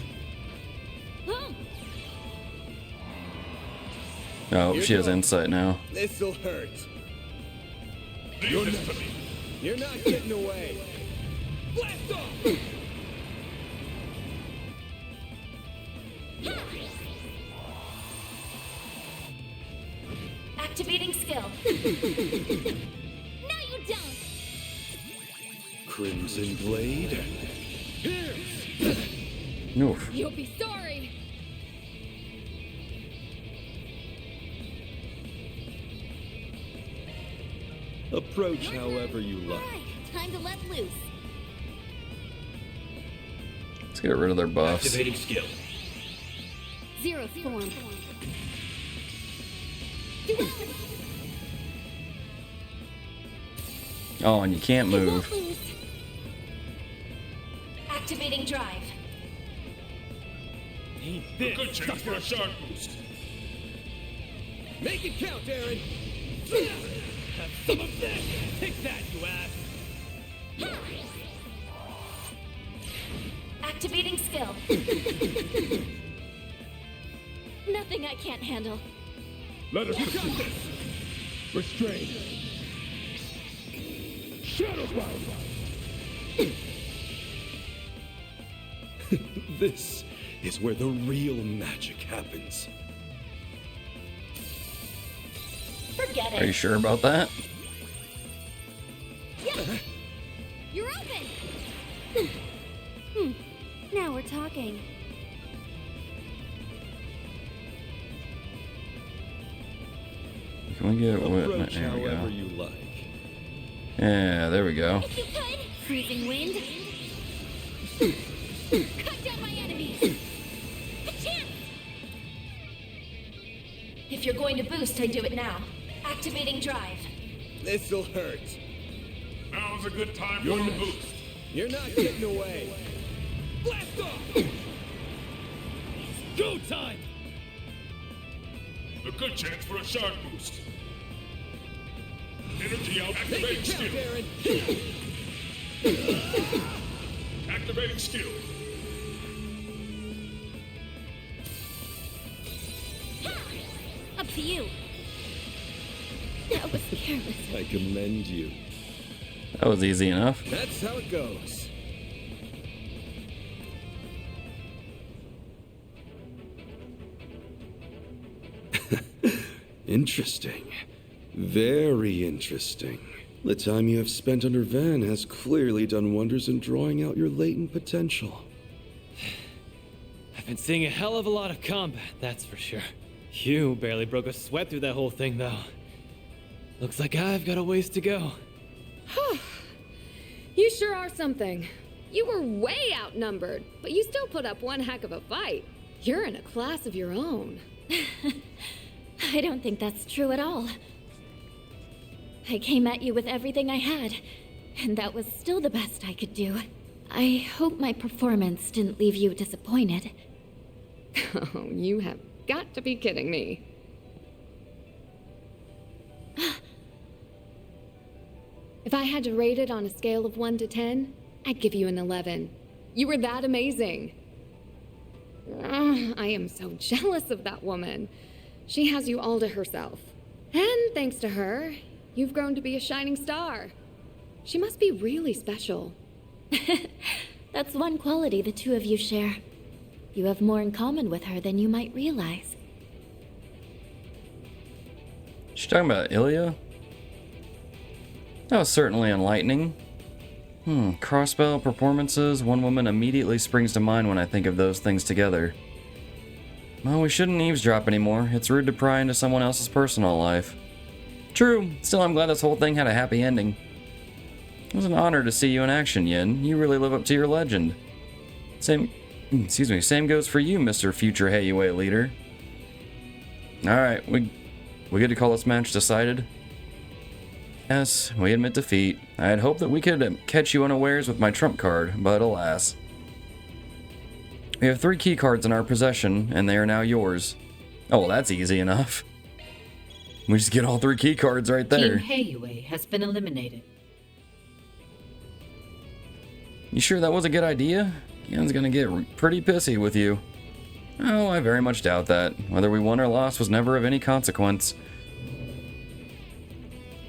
Oh, she has insight now. This'll hurt. Leave this to me. You're not getting away. Blast off. Activating skill. No, you don't. Crimson Blade. Oof. You'll be sorry. Approach however you like. Alright, time to let loose. Let's get rid of their buffs. Activating skill. Zero form. Oh, and you can't I won't move. lose. Activating drive. Eat A this, good chance for a shark boost. Make it count, Aaron. Have some of this. Take that, you ass. Activating skill. Nothing I can't handle. Let us pursue this. Restrain. Shadow Bound. This is where the real magic happens. Forget it. Are you sure about that? Yeah. You're open. Now we're talking. Can we get what? Approach There we however go. you like. Yeah, there we go. If you could, freezing wind. Cut down my enemies. A chance. If you're going to boost, I do it now. Activating drive. This'll hurt. Now's a good time for a boost. You're not getting away. Blast off. Go time. A good chance for a shark boost. Energy out. Make Activating it count, skill. Aaron. Activating skill. Up to you. That was careless. I commend you. That was easy enough. That's how it goes. Interesting. Very interesting. The time you have spent under Van has clearly done wonders in drawing out your latent potential. I've been seeing a hell of a lot of combat, that's for sure. You barely broke a sweat through that whole thing, though. Looks like I've got a ways to go. You sure are something. You were way outnumbered, but you still put up one heck of a fight. You're in a class of your own. I don't think that's true at all. I came at you with everything I had, and that was still the best I could do. I hope my performance didn't leave you disappointed. Oh, you have got to be kidding me. If I had to rate it on a scale of 1 to 10, I'd give you an 11. You were that amazing. I am so jealous of that woman. She has you all to herself. And thanks to her, you've grown to be a shining star. She must be really special. That's one quality the two of you share. You have more in common with her than you might realize. She's talking about Ilya? That was certainly enlightening. Crossbow performances, one woman immediately springs to mind when I think of those things together. Well, we shouldn't eavesdrop anymore. It's rude to pry into someone else's personal life. True, still I'm glad this whole thing had a happy ending. It was an honor to see you in action, Yin. You really live up to your legend. Same goes for you, Mr. Future Heavyweight Leader. Alright, we get to call this match decided? Yes, we admit defeat. I had hoped that we could catch you unawares with my trump card, but alas. We have 3 key cards in our possession, and they are now yours. Oh, well, that's easy enough. We just get all 3 key cards right there. Team Heiyue has been eliminated. You sure that was a good idea? Yin's gonna get pretty pissy with you. Oh, I very much doubt that. Whether we won or lost was never of any consequence.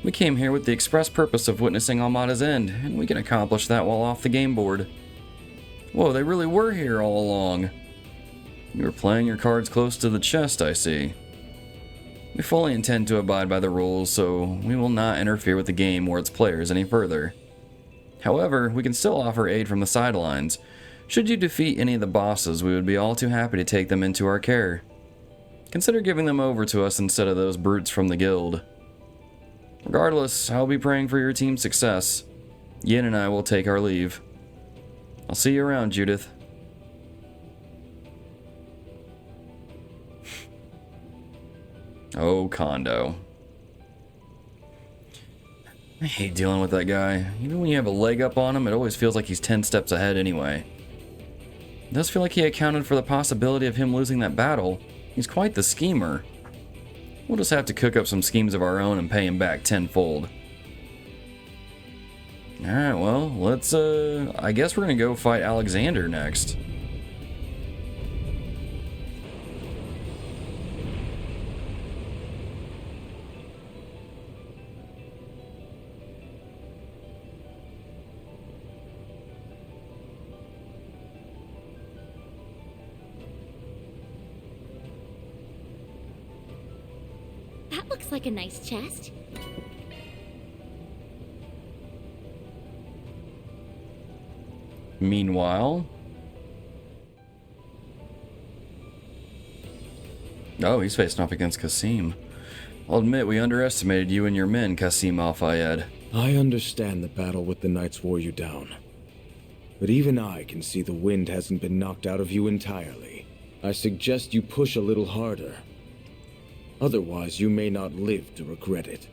We came here with the express purpose of witnessing Almata's end, and we can accomplish that while off the game board. Whoa, they really were here all along. You were playing your cards close to the chest, I see. We fully intend to abide by the rules, so we will not interfere with the game or its players any further. However, we can still offer aid from the sidelines. Should you defeat any of the bosses, we would be all too happy to take them into our care. Consider giving them over to us instead of those brutes from the guild. Regardless, I'll be praying for your team's success. Yin and I will take our leave. I'll see you around, Judith. Oh, Kondo. I hate dealing with that guy. Even when you have a leg up on him, it always feels like he's 10 steps ahead anyway. It does feel like he accounted for the possibility of him losing that battle. He's quite the schemer. We'll just have to cook up some schemes of our own and pay him back tenfold. Alright, well, let's, I guess we're gonna go fight Alexander next. That looks like a nice chest. Meanwhile... Oh, he's facing off against Kasim. I'll admit we underestimated you and your men, Kasim Al-Fayed. I understand the battle with the Knights wore you down. But even I can see the wind hasn't been knocked out of you entirely. I suggest you push a little harder. Otherwise, you may not live to regret it.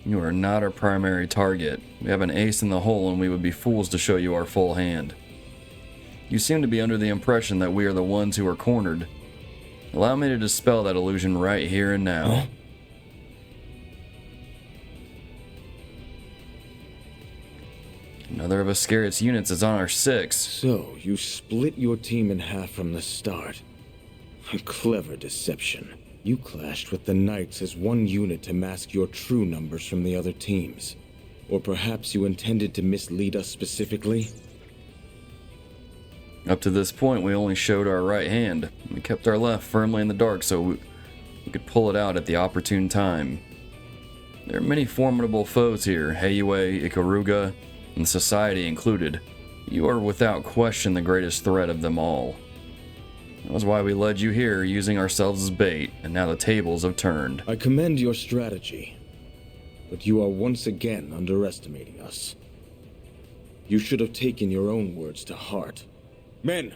You are not our primary target. We have an ace in the hole and we would be fools to show you our full hand. You seem to be under the impression that we are the ones who are cornered. Allow me to dispel that illusion right here and now. Huh? Another of Iscariot's units is on our 6. So, you split your team in half from the start. A clever deception. You clashed with the Knights as one unit to mask your true numbers from the other teams. Or perhaps you intended to mislead us specifically? Up to this point, we only showed our right hand. We kept our left firmly in the dark so We could pull it out at the opportune time. There are many formidable foes here, Heiue, Ikaruga, and society included. You are without question the greatest threat of them all. That was why we led you here, using ourselves as bait, and now the tables have turned. I commend your strategy, but you are once again underestimating us. You should have taken your own words to heart. Men,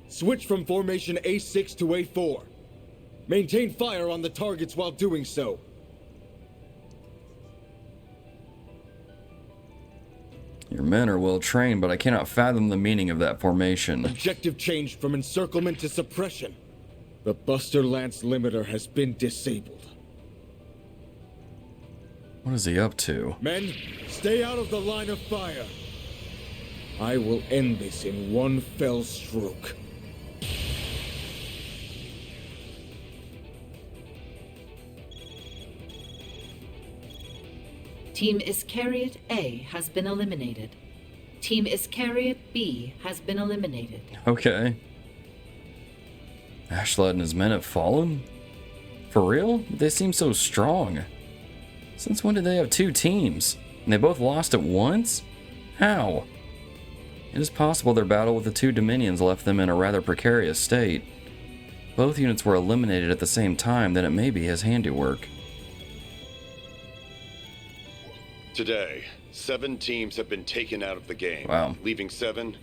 switch from formation A6 to A4. Maintain fire on the targets while doing so. Your men are well trained, but I cannot fathom the meaning of that formation. Objective changed from encirclement to suppression. The Buster Lance limiter has been disabled. What is he up to? Men, stay out of the line of fire. I will end this in one fell stroke. Team Iscariot A has been eliminated. Team Iscariot B has been eliminated. Okay. Ashlad and his men have fallen? For real? They seem so strong. Since when did they have two teams? And they both lost at once? How? It is possible their battle with the two Dominions left them in a rather precarious state. Both units were eliminated at the same time, then it may be his handiwork. Today, 7 teams have been taken out of the game. Wow. Leaving 7?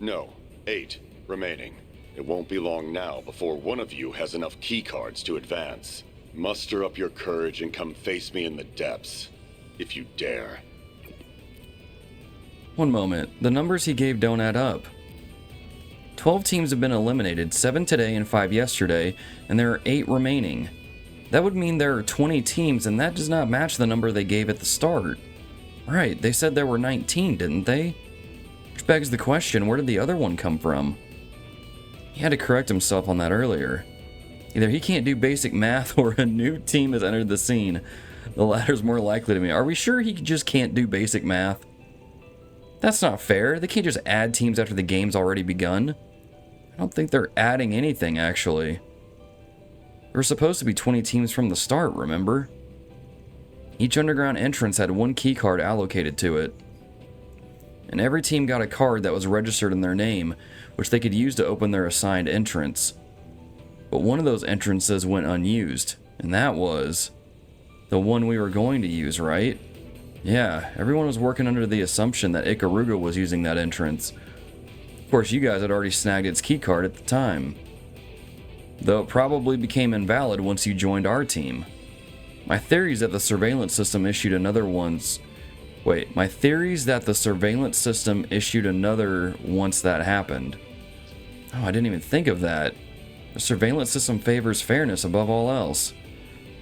No, 8 remaining. It won't be long now before one of you has enough keycards to advance. Muster up your courage and come face me in the depths, if you dare. One moment. The numbers he gave don't add up. 12 teams have been eliminated, 7 today and 5 yesterday, and there are 8 remaining. That would mean there are 20 teams, and that does not match the number they gave at the start. Right, they said there were 19, didn't they? Which begs the question, where did the other one come from? He had to correct himself on that earlier. Either he can't do basic math or a new team has entered the scene. The latter's more likely to me. Are we sure he just can't do basic math? That's not fair. They can't just add teams after the game's already begun. I don't think they're adding anything, actually. There were supposed to be 20 teams from the start, remember? Each underground entrance had one keycard allocated to it. And every team got a card that was registered in their name, which they could use to open their assigned entrance. But one of those entrances went unused, and that was the one we were going to use, right? Yeah, everyone was working under the assumption that Ikaruga was using that entrance. Of course, you guys had already snagged its keycard at the time. Though it probably became invalid once you joined our team. My theory is that the surveillance system issued another once... Wait, my theory is that the surveillance system issued another once that happened. Oh, I didn't even think of that. The surveillance system favors fairness above all else.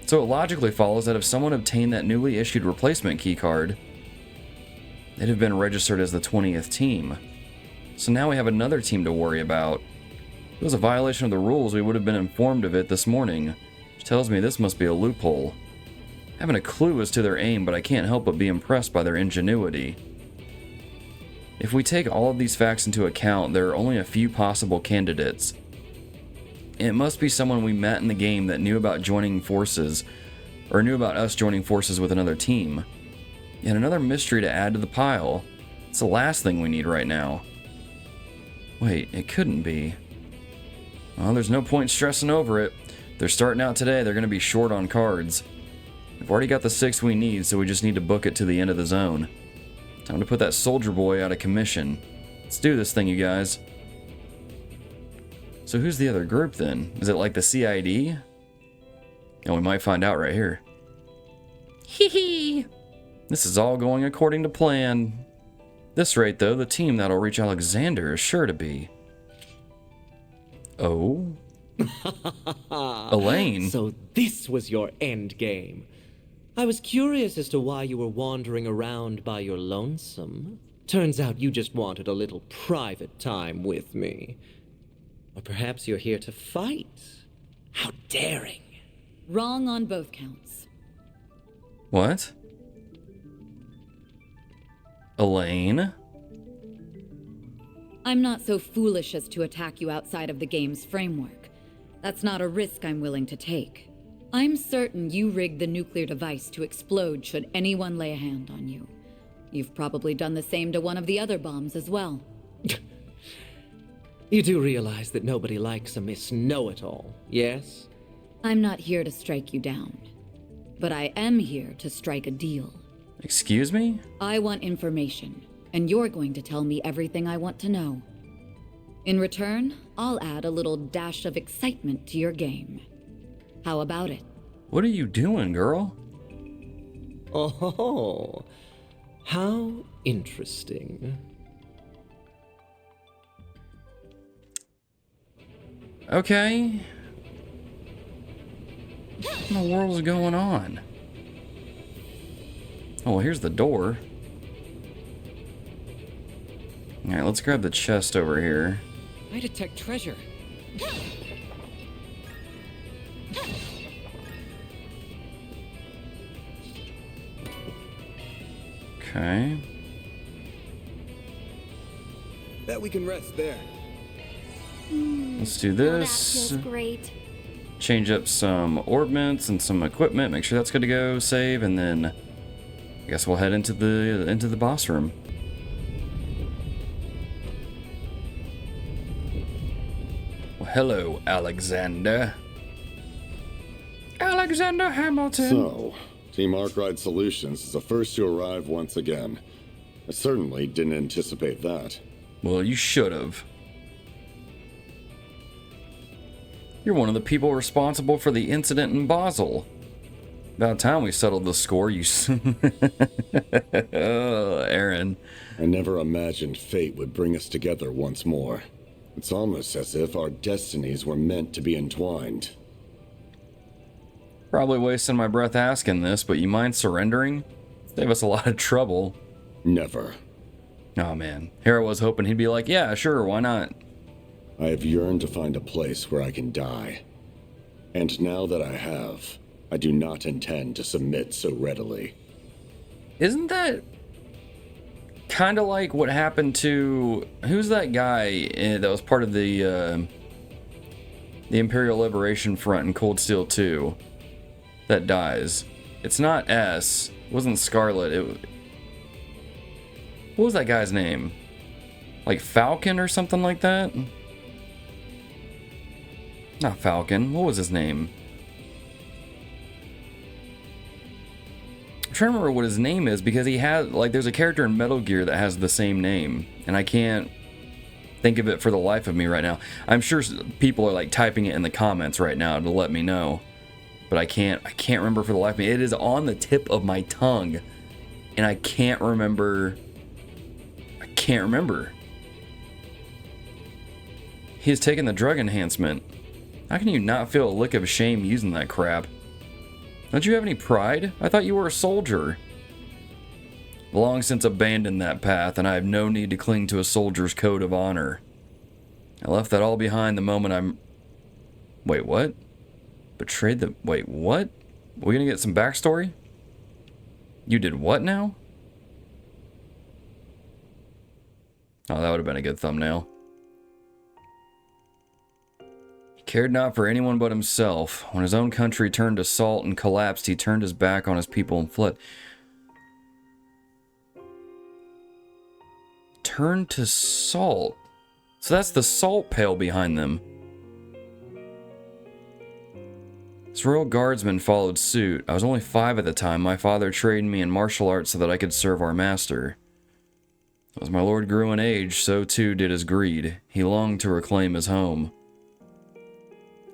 So it logically follows that if someone obtained that newly issued replacement keycard, they'd have been registered as the 20th team. So now we have another team to worry about. If it was a violation of the rules, we would have been informed of it this morning, which tells me this must be a loophole. I haven't a clue as to their aim, but I can't help but be impressed by their ingenuity. If we take all of these facts into account, there are only a few possible candidates. It must be someone we met in the game that knew about joining forces, or knew about us joining forces with another team. And another mystery to add to the pile. It's the last thing we need right now. Wait, it couldn't be. Well, there's no point stressing over it. If they're starting out today, they're going to be short on cards. We've already got the 6 we need, so we just need to book it to the end of the zone. Time to put that soldier boy out of commission. Let's do this thing, you guys. So who's the other group then? Is it like the CID? And we might find out right here. Hee hee! This is all going according to plan. This rate, though, the team that'll reach Alexander is sure to be... Oh? Elaine? So this was your end game. I was curious as to why you were wandering around by your lonesome. Turns out you just wanted a little private time with me. Or perhaps you're here to fight. How daring. Wrong on both counts. What? Elaine? I'm not so foolish as to attack you outside of the game's framework. That's not a risk I'm willing to take. I'm certain you rigged the nuclear device to explode should anyone lay a hand on you. You've probably done the same to one of the other bombs as well. You do realize that nobody likes a Miss Know-It-All, yes? I'm not here to strike you down, but I am here to strike a deal. Excuse me? I want information, and you're going to tell me everything I want to know. In return, I'll add a little dash of excitement to your game. How about it? What are you doing, girl? Oh, how interesting. Okay. What in the world is going on? Oh, well, here's the door. Alright, let's grab the chest over here. I detect treasure. Okay. Bet we can rest there. Let's do Oh, that this. feels great. Change up some orbments and some equipment. Make sure that's good to go. Save, and then I guess we'll head into the boss room. Well, hello, Alexander. Alexander Hamilton. So, Team Arkride Solutions is the first to arrive once again. I certainly didn't anticipate that. Well, you should have. You're one of the people responsible for the incident in Basel. About time we settled the score, you... Oh, Aaron. I never imagined fate would bring us together once more. It's almost as if our destinies were meant to be entwined. Probably wasting my breath asking this, but you mind surrendering? Save us a lot of trouble. Never. Oh man, here I was hoping he'd be like, yeah, sure, why not? I have yearned to find a place where I can die. And now that I have, I do not intend to submit so readily. Isn't that kind of like what happened to... Who's that guy that was part of the Imperial Liberation Front in Cold Steel 2 that dies? It's not S. It wasn't Scarlet. What was that guy's name? Like Falcon or something like that? Not Falcon. What was his name? I'm trying to remember what his name is because he has, like, there's a character in Metal Gear that has the same name, and I can't think of it for the life of me right now. I'm sure people are like typing it in the comments right now to let me know, but I can't remember for the life of me. It is on the tip of my tongue, and I can't remember. He's taken the drug enhancement. How can you not feel a lick of shame using that crap? Don't you have any pride? I thought you were a soldier. Long since abandoned that path, and I have no need to cling to a soldier's code of honor. I left that all behind the moment I'm... Wait, what? Betrayed the... Wait, what? Are we gonna get some backstory? You did what now? Oh, that would have been a good thumbnail. Cared not for anyone but himself. When his own country turned to salt and collapsed, he turned his back on his people and fled. Turned to salt. So that's the salt pail behind them. His royal guardsmen followed suit. I was only 5 at the time. My father trained me in martial arts so that I could serve our master. As my lord grew in age, so too did his greed. He longed to reclaim his home.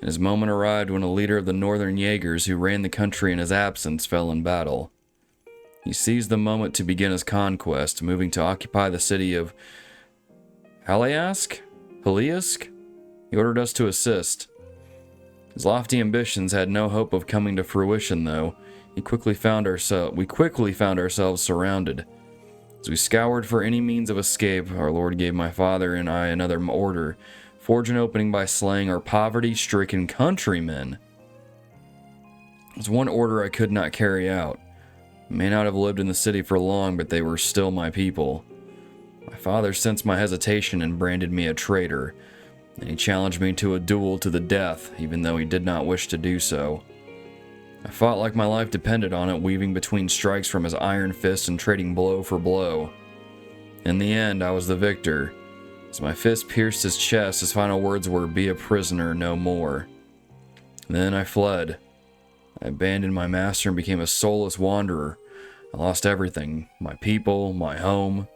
And his moment arrived when a leader of the northern Jaegers who ran the country in his absence fell in battle. He seized the moment to begin his conquest, moving to occupy the city of Haliask? He ordered us to assist. His lofty ambitions had no hope of coming to fruition, though. We quickly found ourselves surrounded. As we scoured for any means of escape, our Lord gave my father and I another order. Forge an opening by slaying our poverty-stricken countrymen. It was one order I could not carry out. I may not have lived in the city for long, but they were still my people. My father sensed my hesitation and branded me a traitor, and he challenged me to a duel to the death, even though he did not wish to do so. I fought like my life depended on it, weaving between strikes from his iron fist and trading blow for blow. In the end, I was the victor. As my fist pierced his chest, his final words were, "Be a prisoner no more." Then I fled. I abandoned my master and became a soulless wanderer. I lost everything, my people, my home,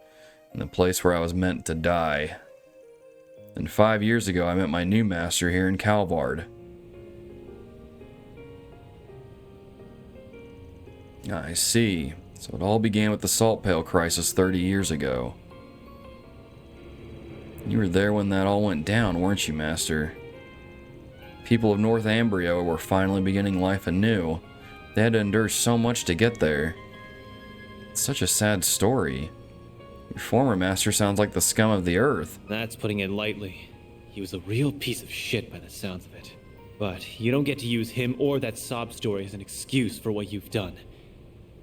and the place where I was meant to die. Then 5 years ago, I met my new master here in Calvard. I see. So it all began with the Salt Pail crisis 30 years ago. You were there when that all went down, weren't you, Master? People of North Ambrio were finally beginning life anew. They had to endure so much to get there. It's such a sad story. Your former master sounds like the scum of the earth. That's putting it lightly. He was a real piece of shit by the sounds of it. But you don't get to use him or that sob story as an excuse for what you've done.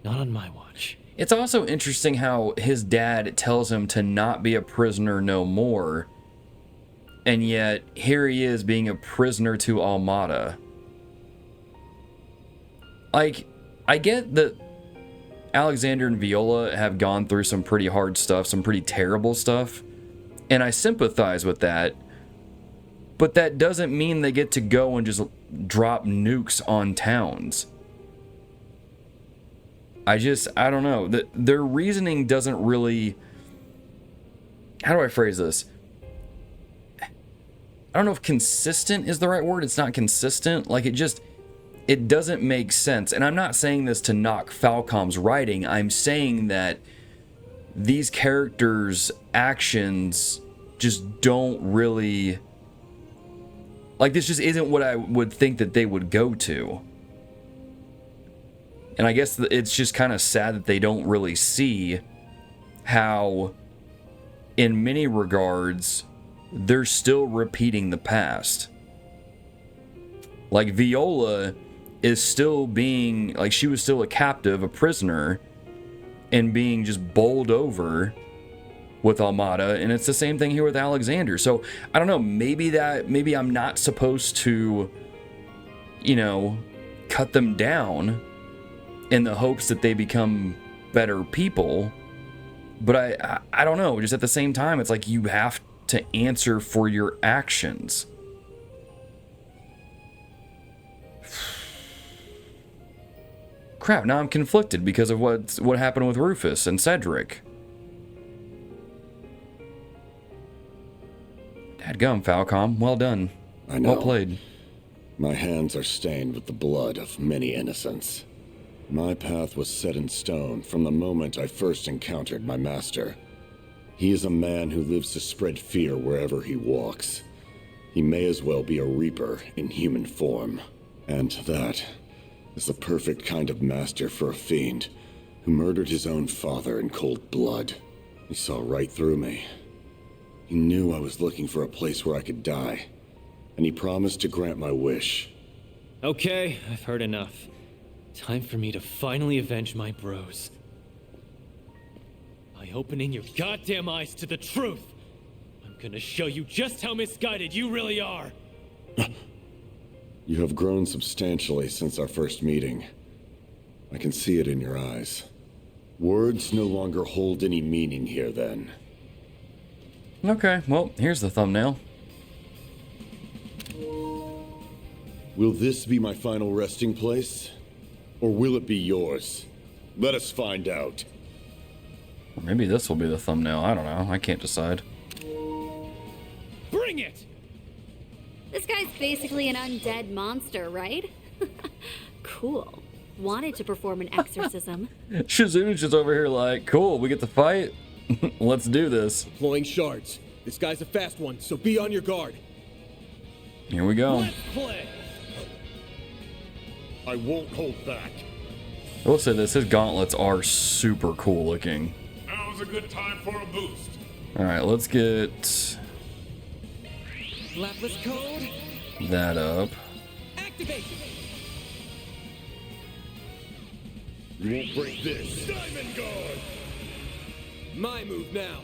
Not on my watch. It's also interesting how his dad tells him to not be a prisoner no more, and yet here he is being a prisoner to Almata. Like, I get that Alexander and Viola have gone through some pretty hard stuff, some pretty terrible stuff, and I sympathize with that, but that doesn't mean they get to go and just drop nukes on towns. I don't know. Their reasoning doesn't really... How do I phrase this? I don't know if consistent is the right word. It's not consistent. Like, it doesn't make sense. And I'm not saying this to knock Falcom's writing. I'm saying that these characters' actions just don't really... Like, this just isn't what I would think that they would go to. And I guess it's just kind of sad that they don't really see how, in many regards, they're still repeating the past. Like, Viola is still being, like, she was still a captive, a prisoner, and being just bowled over with Almata, and it's the same thing here with Alexander. So, I don't know, maybe I'm not supposed to, cut them down in the hopes that they become better people, but I don't know, just at the same time, it's like you have to answer for your actions. Crap, now I'm conflicted because of what happened with Rufus and Cedric. Dadgum, Falcom, well done. I know. Well played. My hands are stained with the blood of many innocents. My path was set in stone from the moment I first encountered my master. He is a man who lives to spread fear wherever he walks. He may as well be a reaper in human form. And that is the perfect kind of master for a fiend who murdered his own father in cold blood. He saw right through me. He knew I was looking for a place where I could die, and he promised to grant my wish. Okay, I've heard enough. Time for me to finally avenge my bros. By opening your goddamn eyes to the truth, I'm gonna show you just how misguided you really are. You have grown substantially since our first meeting. I can see it in your eyes. Words no longer hold any meaning here, then. Okay, well, here's the thumbnail. Will this be my final resting place? Or will it be yours? Let us find out. Or maybe this will be the thumbnail. I don't know. I can't decide. Bring it! This guy's basically an undead monster, right? Cool. Wanted to perform an exorcism. Shizuna's just over here like, cool, we get to fight? Let's do this. Deploying shards. This guy's a fast one, so be on your guard. Here we go. Let's play! I won't hold back. I will say this, his gauntlets are super cool looking. Now's a good time for a boost. Alright, let's get Lapis code. that up. Activation. You won't break this. Diamond guard. My move now.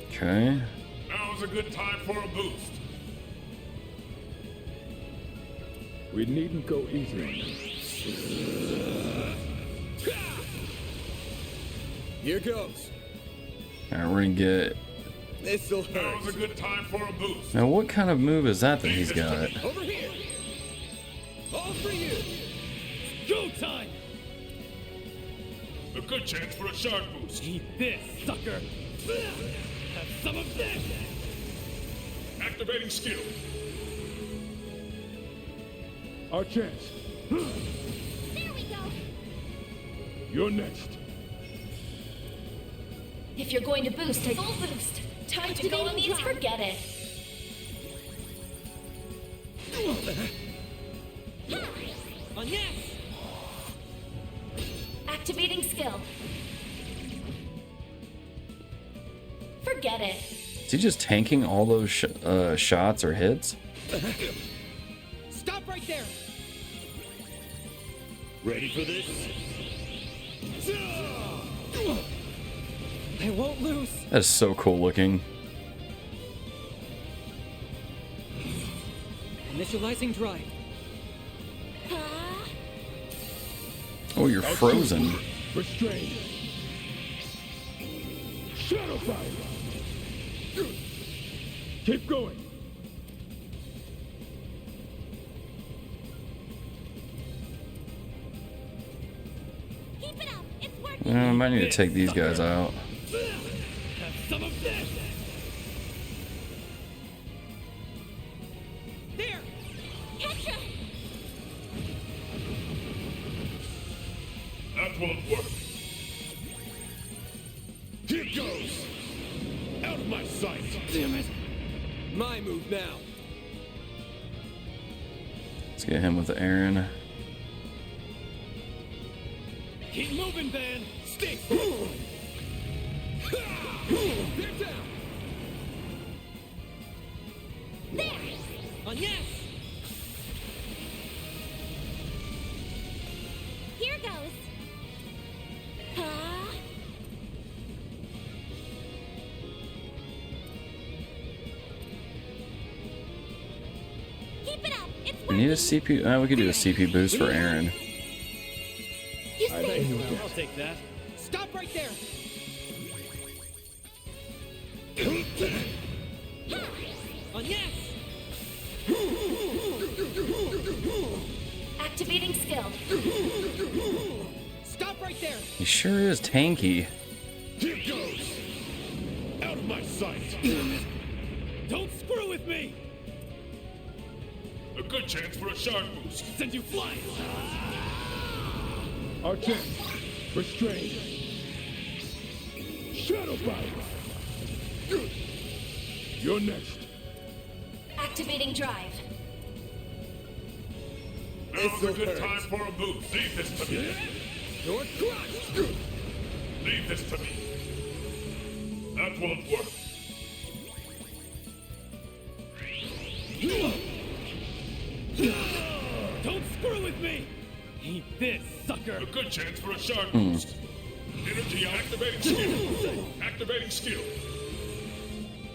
Okay. Now's a good time for a boost. We needn't go easy on them. Here goes. Alright, we're gonna get... This'll hurt. Now's a good time for a boost. Now, what kind of move is that he's got? Over here. All for you. Go time. A good chance for a shard boost. Eat this, sucker. Have some of this. Activating skill. Our chance. There we go. You're next. If you're going to boost, take full boost. Time to go on these, forget it. On yes. Activating skill. Forget it. Is he just tanking all those shots or hits? Stop right there. Ready for this? I won't lose. That's so cool looking. Initializing drive. Oh, you're frozen. Restrained. Shadow fire. Keep going. Keep it up. It's working. I might need to take these guys out. Have some of this. There. Catch That won't work. Here goes. Out of my sight. Damn it. My move now. Let's get him with Aaron. Keep moving, Van. Stay put. They're down. There. On yes. Here goes. Keep it up. It's We need a CP. We could do a CP boost for Aaron. You say I'll take that. Stop right there. On yes. Activating skill. Stop right there. He sure is tanky. Here goes. Out of my sight. Don't screw with me. A good chance for a shard boost. Send you flying. Our chance. Restrained. Shadow fire. You're next. Activating drive. Now's a good time for a boost. Leave this to me. You're crushed. Leave this to me. That won't work. Don't screw with me. Eat this, sucker. A good chance for a shard boost. Energy activating skill. Activating skill.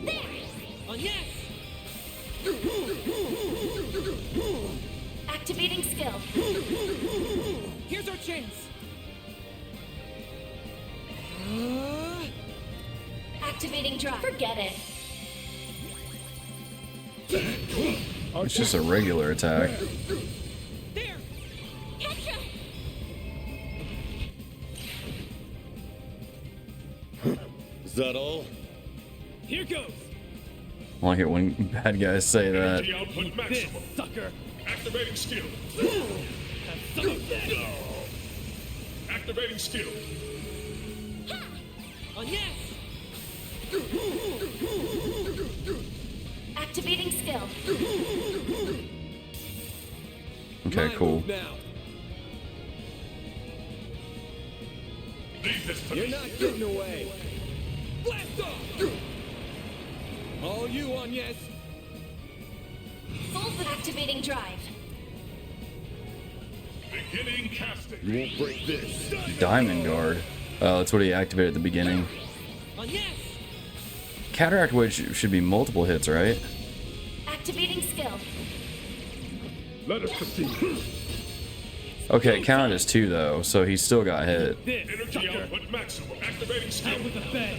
there. On yes. Activating skill. Here's our chance. Activating drive. Forget it. It's just a regular attack. There. Catch ya. Is that all? Here goes. I like it when bad guys say that. Energy output maximum. This, sucker. Activating skill. Have some of this. Activating skill. On yes. Activating skill. Okay, cool. Now. Leave this to You're me. not getting away. Blast off. All you on yes. Full activating drive. Beginning casting. You won't break this. Diamond Guard. Oh, that's what he activated at the beginning. On yes. Cataract Wedge should be multiple hits, right? Activating skill. Let us proceed. Okay, it counted as 2 though, so he still got hit. Energy output maximum. Activating skill. With a bang.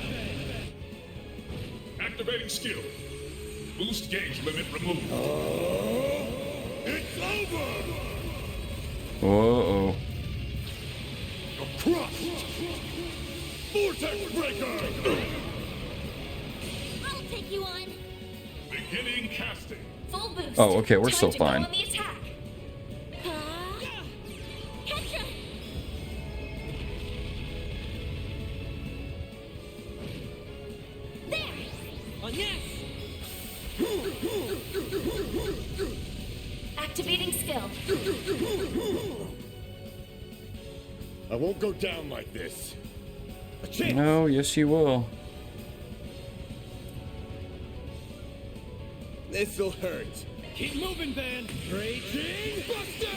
Activating skill. Boost gauge limit removed. It's over! Whoa. You're crushed! Vortex breaker! I'll take you on. Beginning casting. Full boost. Oh, okay, we're Time still to go fine. on the attack. Catch There. On yes. Activating skill. I won't go down like this. A chance. No, yes you will. This'll hurt. Keep moving, Van. Raging Buster.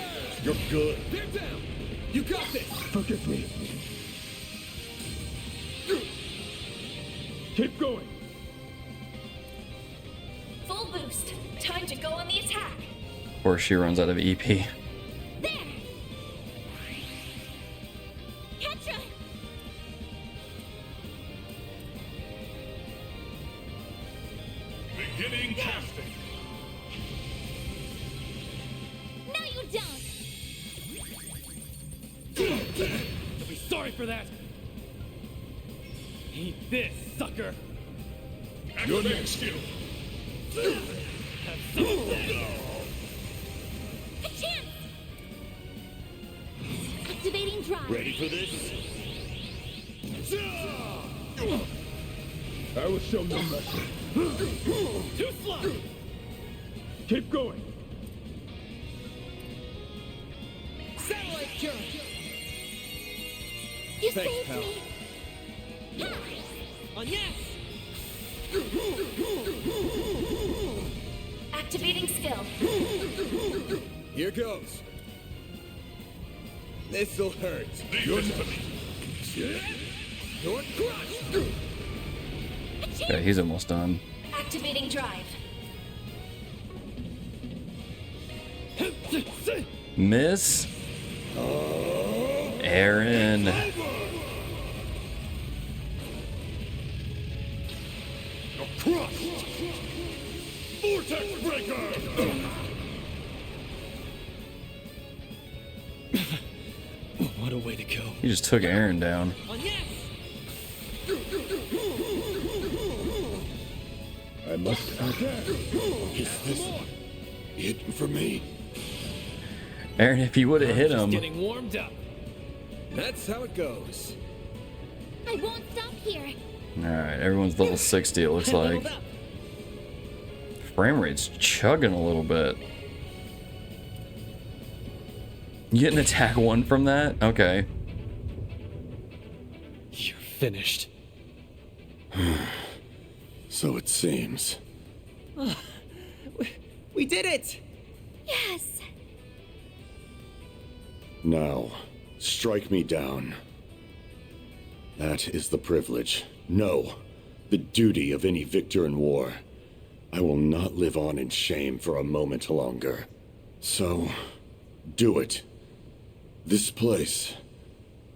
You're good. They're down. You got this. Forgive me. Keep going. Full boost. Time to go on the attack. Or she runs out of EP. There. Catch Beginning casting. No, you don't. You'll be sorry for that. Eat this, sucker. Activating skill. Have some of that. A chance. Activating drive. Ready for this? I will show no mercy. Too slow. Keep going. Satellite jump. You Thanks, saved pal. me. On yes. Activating skill. Here goes. This'll hurt. You're You're crushed. Okay, he's almost done. Activating drive. Miss Aaron. You're crushed. Vortex breaker. What a way to go. He just took Aaron down. On yes. I must act. Is this it for me? Aaron, if you would have hit Just him. getting warmed up. That's how it goes. I won't stop here. Alright, everyone's level 60, it looks Leveled like. up. Frame rate's chugging a little bit. You get an attack 1 from that? Okay. You're finished. So it seems. We did it! Yes. Now, strike me down. That is the privilege. No, the duty of any victor in war. I will not live on in shame for a moment longer. So, do it. This place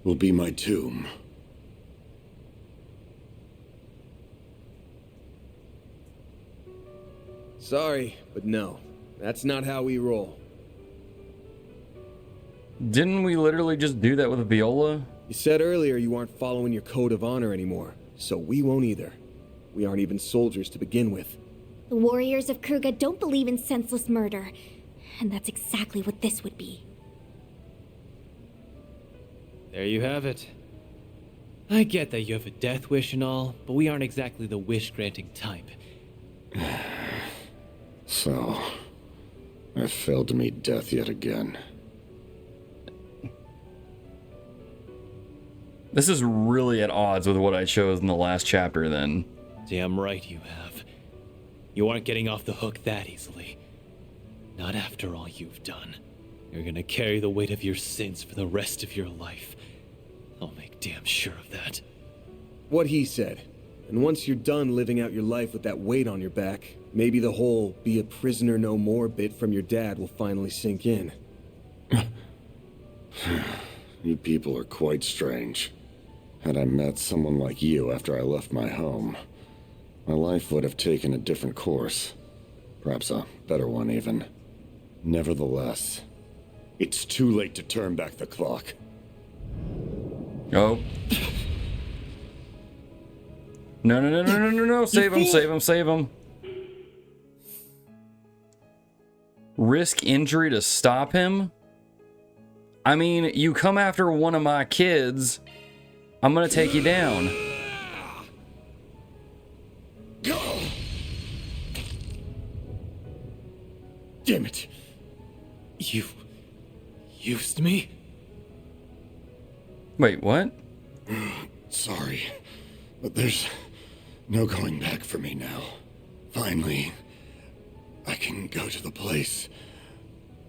will be my tomb. Sorry, but no. That's not how we roll. Didn't we literally just do that with Viola? You said earlier you aren't following your code of honor anymore, so we won't either. We aren't even soldiers to begin with. The warriors of Kruga don't believe in senseless murder, and that's exactly what this would be. There you have it. I get that you have a death wish and all, but we aren't exactly the wish-granting type. So, I failed to meet death yet again. This is really at odds with what I chose in the last chapter then. Damn right you have. You aren't getting off the hook that easily. Not after all you've done. You're gonna carry the weight of your sins for the rest of your life. I'll make damn sure of that. What he said. And once you're done living out your life with that weight on your back, maybe the whole be a prisoner no more bit from your dad will finally sink in. You people are quite strange. Had I met someone like you after I left my home, my life would have taken a different course. Perhaps a better one, even. Nevertheless, it's too late to turn back the clock. Oh. No. Save him. Risk injury to stop him? I mean, you come after one of my kids, I'm gonna take you down. Go! Damn it. You used me? Wait, what? Sorry, but there's no going back for me now. Finally, I can go to the place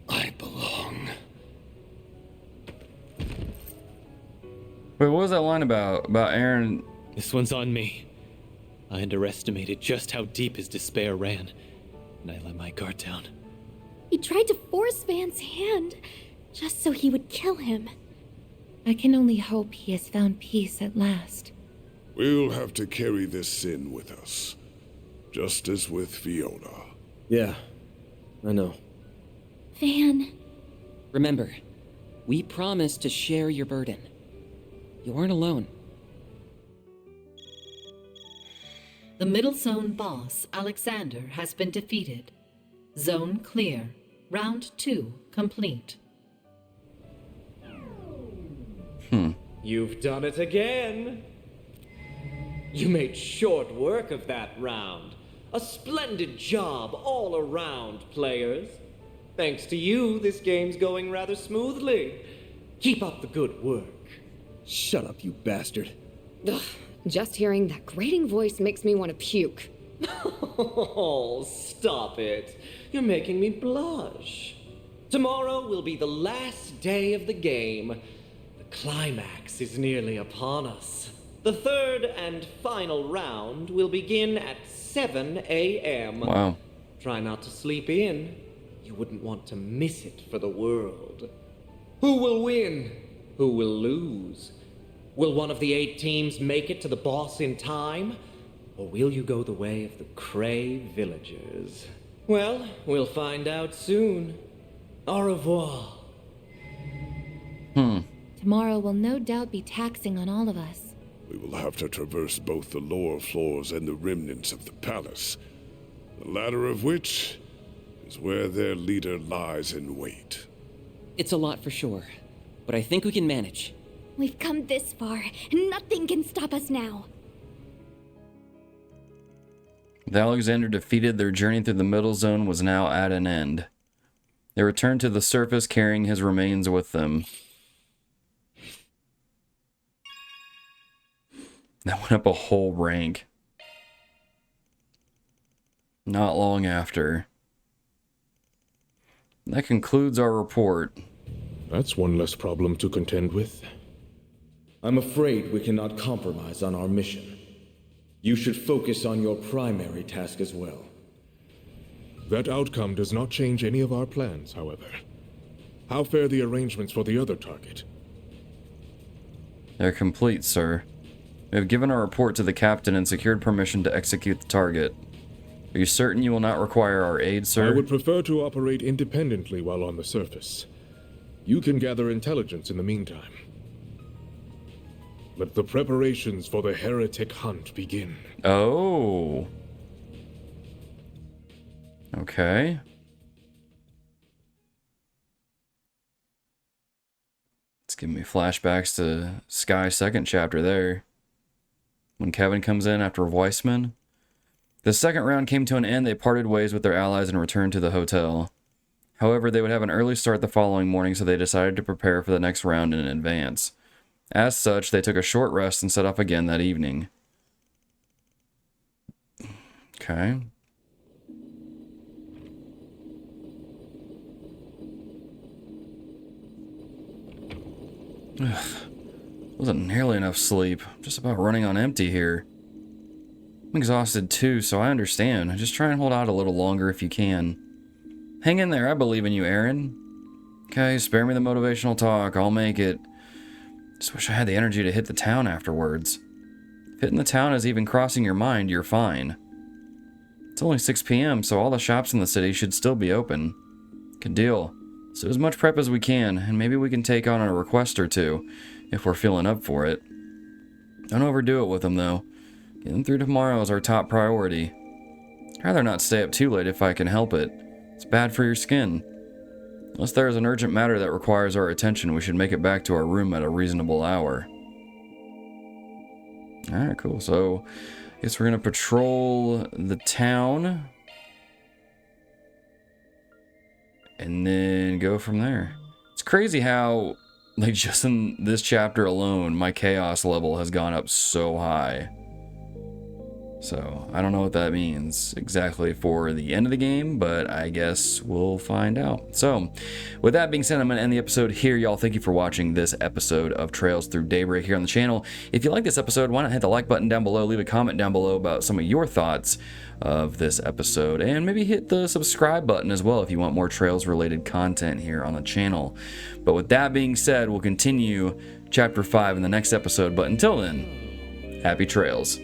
I belong. Wait, what was that line about Aaron? This one's on me. I underestimated just how deep his despair ran, and I let my guard down. He tried to force Van's hand, just so he would kill him. I can only hope he has found peace at last. We'll have to carry this sin with us, just as with Fiona. Yeah, I know. Van. Remember, we promised to share your burden. You aren't alone. The Middle Zone boss, Alexander, has been defeated. Zone clear. Round 2 complete. You've done it again. You made short work of that round. A splendid job all around, players. Thanks to you, this game's going rather smoothly. Keep up the good work. Shut up, you bastard. Ugh, just hearing that grating voice makes me want to puke. Oh, stop it. You're making me blush. Tomorrow will be the last day of the game. The climax is nearly upon us. The third and final round will begin at 7 a.m. Wow. Try not to sleep in. You wouldn't want to miss it for the world. Who will win? Who will lose? Will one of the 8 teams make it to the boss in time? Or will you go the way of the Creil villagers? Well, we'll find out soon. Au revoir. Tomorrow will no doubt be taxing on all of us. We will have to traverse both the lower floors and the remnants of the palace, the latter of which is where their leader lies in wait. It's a lot for sure, but I think we can manage. We've come this far, and nothing can stop us now. With Alexander defeated, their journey through the Middle Zone was now at an end. They returned to the surface carrying his remains with them. That went up a whole rank. Not long after. That concludes our report. That's one less problem to contend with. I'm afraid we cannot compromise on our mission. You should focus on your primary task as well. That outcome does not change any of our plans, however. How fare the arrangements for the other target? They're complete, sir. We have given our report to the captain and secured permission to execute the target. Are you certain you will not require our aid, sir? I would prefer to operate independently while on the surface. You can gather intelligence in the meantime. Let the preparations for the heretic hunt begin. Oh. Okay. It's giving me flashbacks to Sky's second chapter there. When Kevin comes in after Weissman. The second round came to an end. They parted ways with their allies and returned to the hotel. However, they would have an early start the following morning, so they decided to prepare for the next round in advance. As such, they took a short rest and set off again that evening. Okay. Ugh. Wasn't nearly enough sleep. I'm just about running on empty here. I'm exhausted too, so I understand. Just try and hold out a little longer if you can. Hang in there, I believe in you, Aaron. Okay, spare me the motivational talk. I'll make it. Just wish I had the energy to hit the town afterwards. If hitting the town is even crossing your mind, you're fine. It's only 6 p.m., so all the shops in the city should still be open. Good deal. So as much prep as we can, and maybe we can take on a request or two, if we're feeling up for it. Don't overdo it with them, though. Getting through tomorrow is our top priority. I'd rather not stay up too late if I can help it. It's bad for your skin. Unless there is an urgent matter that requires our attention, we should make it back to our room at a reasonable hour. Alright, cool. So, I guess we're going to patrol the town. And then go from there. It's crazy how, like, just in this chapter alone, my chaos level has gone up so high. So, I don't know what that means exactly for the end of the game, but I guess we'll find out. So, with that being said, I'm going to end the episode here. Y'all, thank you for watching this episode of Trails Through Daybreak here on the channel. If you like this episode, why not hit the like button down below, leave a comment down below about some of your thoughts of this episode, and maybe hit the subscribe button as well if you want more Trails-related content here on the channel. But with that being said, we'll continue Chapter 5 in the next episode, but until then, happy Trails.